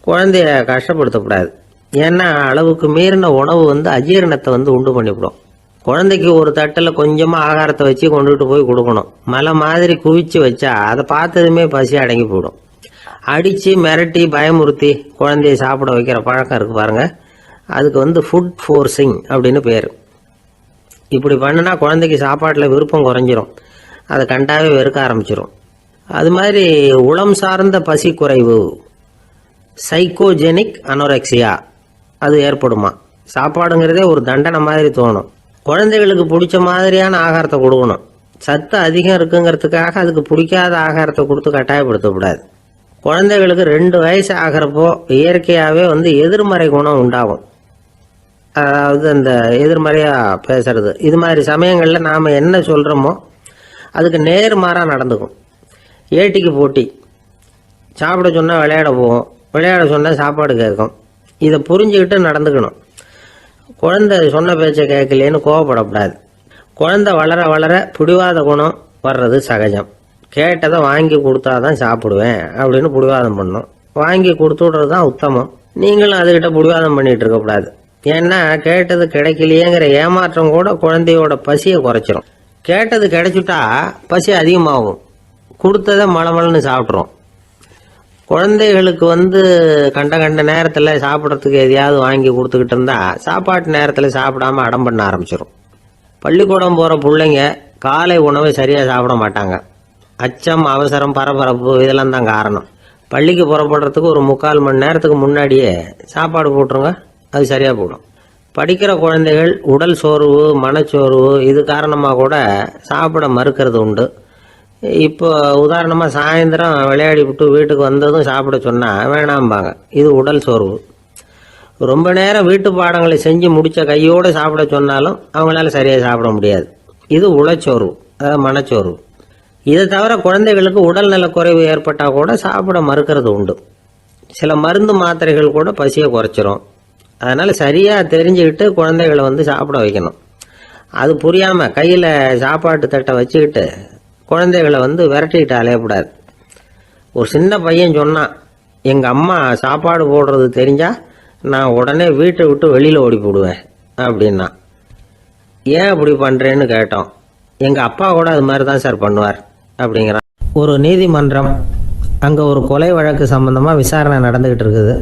குழந்தைய கஷ்டப்படுத்தக்கூடாது. ஏன்னா அளவுக்கு மீறின உணவு அஜீரணத்தை உண்டு பண்ணிவிடும். குழந்தைக்கு ஒரு தட்டில் கொஞ்சமாக ஆகாரத்தை வச்சு கொண்டுகிட்டு போய் கொடுக்கணும். மலை மாதிரி குவிச்சு வச்சா அதை பார்த்ததுமே பசி அடங்கி போயிடும். அடித்து மிரட்டி பயமுறுத்தி குழந்தைய சாப்பிட வைக்கிற பழக்கம் இருக்குது பாருங்கள், அதுக்கு ஃபுட் ஃபோர்ஸிங் அப்படின்னு பேர். இப்படி பண்ணினா குழந்தைக்கு சாப்பாட்டில் விருப்பம் குறைஞ்சிரும், அதை கண்டாவே வெறுக்க ஆரம்பிச்சிடும். அது மாதிரி உளம் சார்ந்த பசி குறைவு, சைக்கோஜெனிக் அனோரெக்சியா, அது ஏற்படுமா. சாப்பாடுங்கிறதே ஒரு தண்டனை மாதிரி தோணும். குழந்தைகளுக்கு பிடிச்ச மாதிரியான ஆகாரத்தை கொடுக்கணும். சத்து அதிகம் இருக்குங்கிறதுக்காக அதுக்கு பிடிக்காத ஆகாரத்தை கொடுத்து கட்டாயப்படுத்தக்கூடாது. குழந்தைகளுக்கு 2 வயசு ஆகிறப்போ இயற்கையாகவே எதிர்மறை குணம் உண்டாகும். அதாவது அந்த எதிர்மறையாக பேசுறது. இது மாதிரி சமயங்களில் நாம் என்ன சொல்கிறோமோ அதுக்கு நேர்மாறாக நடந்துக்கும். ஏட்டிக்கு போட்டி, சாப்பிட சொன்னால் விளையாட போகும், விளையாட சொன்னால் சாப்பாடு கேட்கும். இதை புரிஞ்சுக்கிட்டு நடந்துக்கணும். குழந்தை சொன்ன பேச்சை கேட்கலேன்னு கோவப்படக்கூடாது. குழந்தை வளர வளர பிடிவாத குணம் வர்றது சகஜம். கேட்டதை வாங்கி கொடுத்தா தான் சாப்பிடுவேன் அப்படின்னு பிடிவாதம் பண்ணணும். வாங்கி கொடுத்து விடுறது தான் உத்தமம். நீங்களும் அதுக்கிட்ட பிடிவாதம் பண்ணிகிட்டு இருக்கக்கூடாது. ஏன்னா கேட்டது கிடைக்கலையேங்கிற ஏமாற்றம் கூட குழந்தையோட பசியை குறைச்சிரும். கேட்டது கிடைச்சிட்டா பசி அதிகமாகும், கொடுத்ததை மலமலன்னு சாப்பிட்றோம். குழந்தைகளுக்கு கண்ட நேரத்தில் சாப்பிட்றதுக்கு எதையாவது வாங்கி கொடுத்துக்கிட்டு இருந்தால் சாப்பாட்டு நேரத்தில் சாப்பிடாம அடம் பண்ண ஆரம்பிச்சிடும். பள்ளிக்கூடம் போகிற பிள்ளைங்க காலை உணவை சரியாக சாப்பிட மாட்டாங்க. அச்சம், அவசரம், பரபரப்பு இதெல்லாம் தான் காரணம். பள்ளிக்கு புறப்படுறதுக்கு ஒரு 3/4 மணி நேரத்துக்கு முன்னாடியே சாப்பாடு போட்டுருங்க, அது சரியாக போடும். படிக்கிற குழந்தைகள் உடல் சோர்வு, மனச்சோர்வு இது காரணமாக கூட சாப்பிட மறுக்கிறது உண்டு. இப்போ உதாரணமாக சாயந்தரம் விளையாடி விட்டு வீட்டுக்கு வந்ததும் சாப்பிட சொன்னால் வேணாம்பாங்க. இது உடல் சோர்வு. ரொம்ப நேரம் வீட்டு பாடங்களை செஞ்சு முடித்த கையோடு சாப்பிட சொன்னாலும் அவங்களால சரியாக சாப்பிட முடியாது. இது உளச்சோர்வு, அதாவது மனச்சோர்வு. இதை தவிர குழந்தைகளுக்கு உடல்நல குறைவு ஏற்பட்டால் கூட சாப்பிட மறுக்கிறது உண்டு. சில மருந்து மாத்திரைகள் கூட பசியை குறைச்சிரும். அதனால் சரியாக தெரிஞ்சுக்கிட்டு குழந்தைகளை சாப்பிட வைக்கணும். அது புரியாமல் கையில் சாப்பாட்டு தட்டை வச்சுக்கிட்டு குழந்தைகளை விரட்டிக்கிட்டு அலையக்கூடாது. ஒரு சின்ன பையன் சொன்னான், எங்கள் அம்மா சாப்பாடு போடுறது தெரிஞ்சால் நான் உடனே வீட்டை விட்டு வெளியில் ஓடி போடுவேன் அப்படின்னா. ஏன் அப்படி பண்ணுறேன்னு கேட்டோம். எங்கள் அப்பா கூட அது மாதிரி தான் சார் பண்ணுவார் அப்படிங்கிறான். ஒரு நீதிமன்றம், அங்கே ஒரு கொலை வழக்கு சம்பந்தமாக விசாரணை நடந்துக்கிட்டு இருக்குது.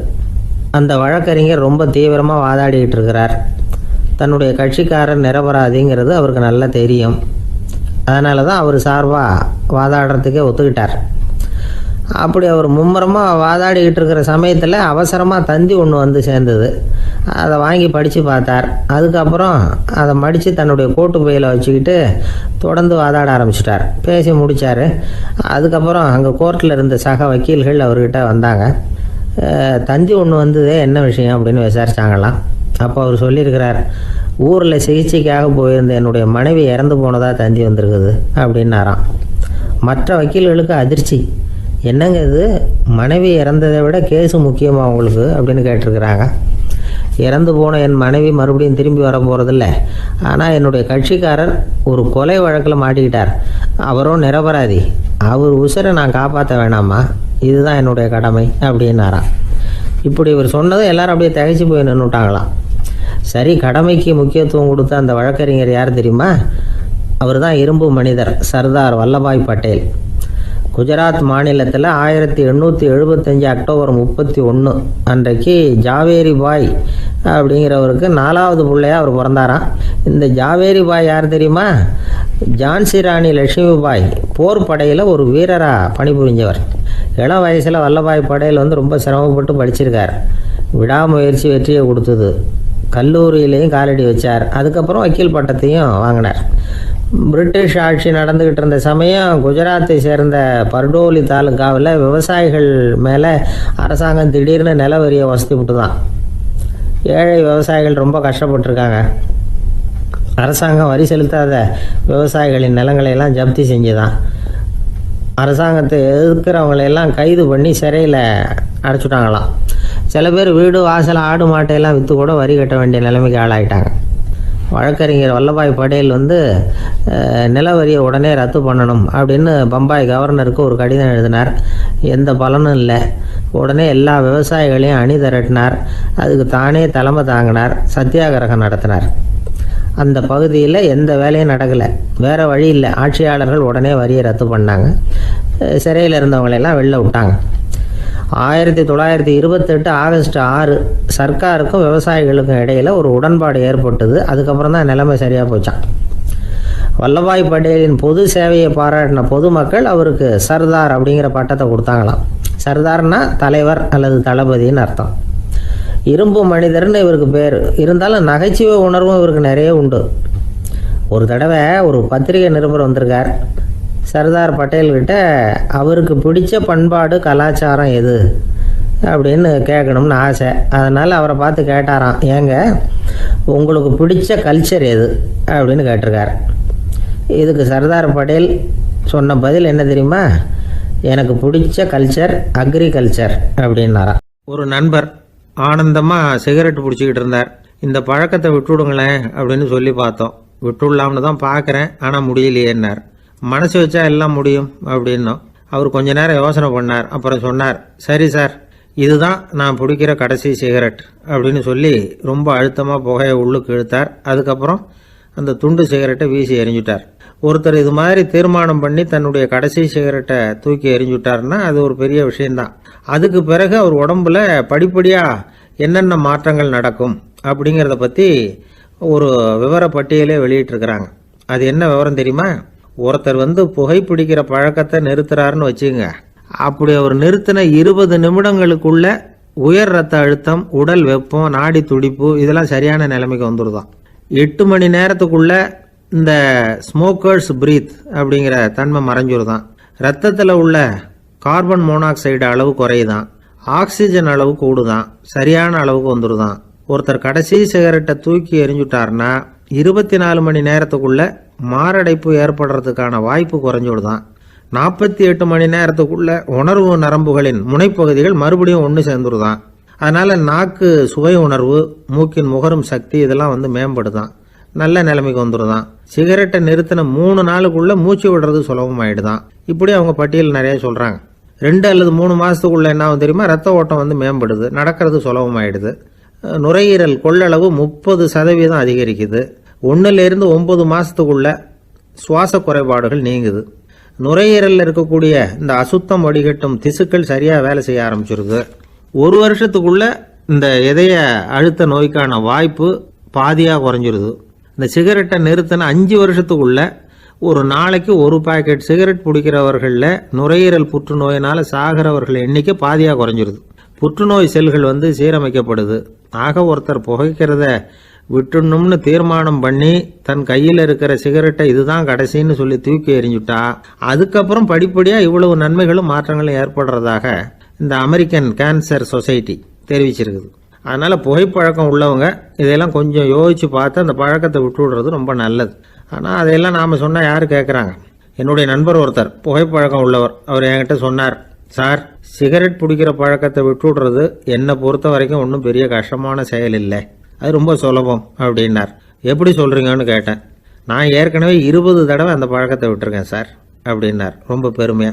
அந்த வழக்கறிஞர் ரொம்ப தீவிரமாக வாதாடிக்கிட்டு இருக்கிறார். தன்னுடைய கட்சிக்காரர் நிரபராதிங்கிறது அவருக்கு நல்லா தெரியும். அதனால தான் அவர் சார்பாக வாதாடுறதுக்கே ஒத்துக்கிட்டார். அப்படி அவர் மும்முரமாக வாதாடிக்கிட்டு இருக்கிற சமயத்தில் அவசரமாக தந்தி ஒன்று சேர்ந்தது. அதை வாங்கி படித்து பார்த்தார். அதுக்கப்புறம் அதை மடித்து தன்னுடைய கோட்டு பையில் வச்சுக்கிட்டு தொடர்ந்து வாதாட ஆரம்பிச்சிட்டார். பேசி முடித்தார். அதுக்கப்புறம் அங்கே கோர்ட்டில் இருந்த சக வக்கீல்கள் அவர்கிட்ட வந்தாங்க. தந்தி ஒன்று வந்ததே, என்ன விஷயம் அப்படின்னு விசாரித்தாங்களாம். அப்போ அவர் சொல்லியிருக்கிறார், ஊரில் சிகிச்சைக்காக போயிருந்த என்னுடைய மனைவி இறந்து போனதாக தந்தி வந்திருக்குது அப்படின்னாராம். மற்ற வக்கீல்களுக்கு அதிர்ச்சி. என்னங்க இது, மனைவி இறந்ததை விட கேஸு முக்கியமாக உங்களுக்கு அப்படின்னு கேட்டிருக்கிறாங்க. இறந்து போன என் மனைவி மறுபடியும் திரும்பி வர போகிறதில்ல. ஆனால் என்னுடைய கட்சிக்காரர் ஒரு கொலை வழக்கில் மாட்டிக்கிட்டார். அவரும் நிரபராதி. அவர் உசுரை நான் காப்பாற்ற வேணாமா? இதுதான் என்னுடைய கடமை அப்படின்னாராம். இப்படி இவர் சொன்னதும் எல்லாரும் அப்படியே திகைச்சு போய் நின்றுட்டாங்களாம். சரி, கடமைக்கு முக்கியத்துவம் கொடுத்த அந்த வழக்கறிஞர் யார் தெரியுமா? அவர் தான் இரும்பு மனிதர் சர்தார் வல்லபாய் பட்டேல். குஜராத் மாநிலத்தில் 1875 அக்டோபர் 31 அன்றைக்கு ஜாவேரி பாய் அப்படிங்கிறவருக்கு 4வது பிள்ளையாக அவர் பிறந்தாராம். இந்த ஜாவேரி பாய் யார் தெரியுமா? ஜான்சி ராணி லட்சுமி பாய் போர் படையில் ஒரு வீரராக பணிபுரிஞ்சவர். இளம் வயசில் வல்லபாய் பட்டேல் ரொம்ப சிரமப்பட்டு படிச்சிருக்கார். விடாமுயற்சி வெற்றியை கொடுத்தது. கல்லூரியிலையும் காலடி வச்சார். அதுக்கப்புறம் வக்கீல் பட்டத்தையும் வாங்கினார். பிரிட்டிஷ் ஆட்சி நடந்துக்கிட்டு இருந்த சமயம் குஜராத்தை சேர்ந்த பர்டோலி தாலுக்காவில் விவசாயிகள் மேலே அரசாங்கம் திடீர்னு நில வரியை வசதி விட்டு தான். ஏழை விவசாயிகள் ரொம்ப கஷ்டப்பட்டுருக்காங்க. அரசாங்கம் வரி செலுத்தாத விவசாயிகளின் நிலங்களையெல்லாம் ஜப்தி செஞ்சுதான். அரசாங்கத்தை எதிர்க்கிறவங்களையெல்லாம் கைது பண்ணி சிறையில் அடைச்சுட்டாங்களாம். சில பேர் வீடு வாசல் ஆடு மாட்டையெல்லாம் விற்று கூட வரி கட்ட வேண்டிய நிலைமைக்கு ஆளாயிட்டாங்க. வழக்கறிஞர் வல்லபாய் பட்டேல் நில வரியை உடனே ரத்து பண்ணணும் அப்படின்னு பம்பாய் கவர்னருக்கு ஒரு கடிதம் எழுதினார். எந்த பலனும் இல்லை. உடனே எல்லா விவசாயிகளையும் அணி திரட்டினார். அதுக்கு தானே தலைமை தாங்கினார். சத்தியாகிரகம் நடத்தினார். அந்த பகுதியில் எந்த வேலையும் நடக்கலை. வேறு வழி இல்லை. ஆட்சியாளர்கள் உடனே வரியை ரத்து பண்ணாங்க. சிறையில் இருந்தவங்களெல்லாம் வெளில விட்டாங்க. 1928 ஆகஸ்ட் 6 சர்க்காருக்கும் விவசாயிகளுக்கும் இடையில் ஒரு உடன்பாடு ஏற்பட்டது. அதுக்கப்புறம் தான் நிலைமை சரியாக போச்சான். வல்லபாய் பட்டேலின் பொது சேவையை பாராட்டின பொதுமக்கள் அவருக்கு சர்தார் அப்படிங்கிற பட்டத்தை கொடுத்தாங்களாம். சர்தார்னா தலைவர் அல்லது தளபதின்னு அர்த்தம். இரும்பு மனிதர்னு இவருக்கு பேர். இருந்தாலும் நகைச்சுவை உணர்வும் இவருக்கு நிறைய உண்டு. ஒரு தடவை ஒரு பத்திரிகை நிருபர் வந்திருக்கார். சர்தார் பட்டேல்கிட்ட அவருக்கு பிடிச்ச பண்பாடு கலாச்சாரம் எது அப்படின்னு கேட்கணும்னு ஆசை. அதனால் அவரை பார்த்து கேட்டாராம், ஏங்க உங்களுக்கு பிடிச்ச கல்ச்சர் எது அப்படின்னு கேட்டிருக்கார். இதுக்கு சர்தார் பட்டேல் சொன்ன பதில் என்ன தெரியுமா? எனக்கு பிடிச்ச கல்ச்சர் அக்ரிகல்ச்சர் அப்படின்னாராம். ஒரு நண்பர் ஆனந்தமாக சிகரெட் பிடிச்சிக்கிட்டு இருந்தார். இந்த பழக்கத்தை விட்டுவிடுங்களேன் அப்படின்னு சொல்லி பார்த்தோம். விட்டுடலாம்னு தான் பார்க்குறேன், ஆனால் முடியலையேன்னார். மனசு வச்சா எல்லாம் முடியும் அப்படின்னோம். அவர் கொஞ்ச நேரம் யோசனை பண்ணார். அப்புறம் சொன்னார், சரி சார், இதுதான் நான் பிடிக்கிற கடைசி சிகரெட் அப்படின்னு சொல்லி ரொம்ப அழுத்தமாக புகையை உள்ளுக்கு இழுத்தார். அதுக்கப்புறம் அந்த துண்டு சிகரெட்டை வீசி எறிஞ்சுட்டார். ஒருத்தர் இது மாதிரி தீர்மானம் பண்ணி தன்னுடைய கடைசி சிகரெட்டை தூக்கி எறிஞ்சுட்டார்னா அது ஒரு பெரிய விஷயம்தான். அதுக்கு பிறகு அவர் உடம்புல படிப்படியாக என்னென்ன மாற்றங்கள் நடக்கும் அப்படிங்கிறத பற்றி ஒரு விவர பட்டியலே வெளியிட்டிருக்கிறாங்க. அது என்ன விவரம் தெரியுமா? ஒருத்தர் புகைப்பிடிக்கிற பழக்கத்தை நிறுத்துறாருன்னு வச்சுங்க. அப்படி அவர் நிறுத்தின 20 நிமிடங்களுக்குள்ள உயர் ரத்த அழுத்தம், உடல் வெப்பம், நாடி துடிப்பு இதெல்லாம் சரியான நிலைமைக்கு வந்துடுதான். 8 மணி நேரத்துக்குள்ள இந்த ஸ்மோக்கர்ஸ் பிரீத் அப்படிங்கிற தன்மை மறைஞ்சிருதான். ரத்தத்தில் உள்ள கார்பன் மோனாக்சைடு அளவு குறையுதான். ஆக்சிஜன் அளவு கூடுதான், சரியான அளவுக்கு வந்துடுதான். ஒருத்தர் கடைசி சிகரெட்டை தூக்கி எறிஞ்சுட்டார்னா 24 மணி நேரத்துக்குள்ள மாரடைப்பு ஏற்படுறதுக்கான வாய்ப்பு குறைஞ்சுடுதான். 48 மணி நேரத்துக்குள்ள உணர்வு நரம்புகளின் முனைப்பகுதிகள் மறுபடியும் ஒன்று சேர்ந்துருதான். அதனால நாக்கு சுவை உணர்வு, மூக்கின் முகரும் சக்தி இதெல்லாம் மேம்படுதான், நல்ல நிலைமைக்கு வந்துடுதான். சிகரெட்டை நிறுத்தின 3 நாளுக்குள்ள மூச்சு விடுறது சுலபமாயிடுதான். இப்படி அவங்க பட்டியல் நிறைய சொல்றாங்க. 2 அல்லது 3 மாசத்துக்குள்ள என்ன ஆகும் தெரியுமா? ரத்த ஓட்டம் மேம்படுது, நடக்கிறது சுலபமாயிடுது. நுரையீரல் கொள்ளளவு 30% அதிகரிக்குது. 1லிருந்து 9 மாசத்துக்குள்ள சுவாச குறைபாடுகள் நீங்குது. நுரையீரலில் இருக்கக்கூடிய இந்த அசுத்தம் வடிகட்டும் திசுக்கள் சரியா வேலை செய்ய ஆரம்பிச்சிருது. 1 வருஷத்துக்குள்ள இந்த இதய அழுத்த நோய்க்கான வாய்ப்பு பாதியாக குறைஞ்சிருது. இந்த சிகரெட்டை நிறுத்தின 5 வருஷத்துக்குள்ள ஒரு நாளைக்கு 1 பாக்கெட் சிகரெட் பிடிக்கிறவர்களில் நுரையீரல் புற்றுநோயினால் சாகிறவர்கள் எண்ணிக்கை பாதியாக குறைஞ்சிருது. புற்றுநோய் செல்கள் சீரமைக்கப்படுது. ஆக ஒருத்தர் புகைக்கிறத விட்டுணும்னு தீர்மானம் பண்ணி தன் கையில் இருக்கிற சிகரெட்டை இதுதான் கடைசின்னு சொல்லி தூக்கி எறிஞ்சுட்டா அதுக்கப்புறம் படிப்படியாக இவ்வளவு நன்மைகளும் மாற்றங்களும் ஏற்படுறதாக இந்த அமெரிக்கன் கேன்சர் சொசைட்டி தெரிவிச்சிருக்குது. அதனால் புகைப்பழக்கம் உள்ளவங்க இதையெல்லாம் கொஞ்சம் யோசித்து பார்த்து அந்த பழக்கத்தை விட்டு விடுறது ரொம்ப நல்லது. ஆனால் அதையெல்லாம் நாம் சொன்னால் யார் கேட்குறாங்க? என்னுடைய நண்பர் ஒருத்தர் புகைப்பழக்கம் உள்ளவர், அவர் என்கிட்ட சொன்னார், சார், சிகரெட் பிடிக்கிற பழக்கத்தை விட்டு விடுறது என்னை பொறுத்த வரைக்கும் ஒன்றும் பெரிய கஷ்டமான செயல் இல்லை, அது ரொம்ப சுலபம் அப்படின்னார். எப்படி சொல்கிறீங்கன்னு கேட்டேன். நான் ஏற்கனவே 20 தடவை அந்த பழக்கத்தை விட்டுருக்கேன் சார் அப்படின்னார் ரொம்ப பெருமையாக.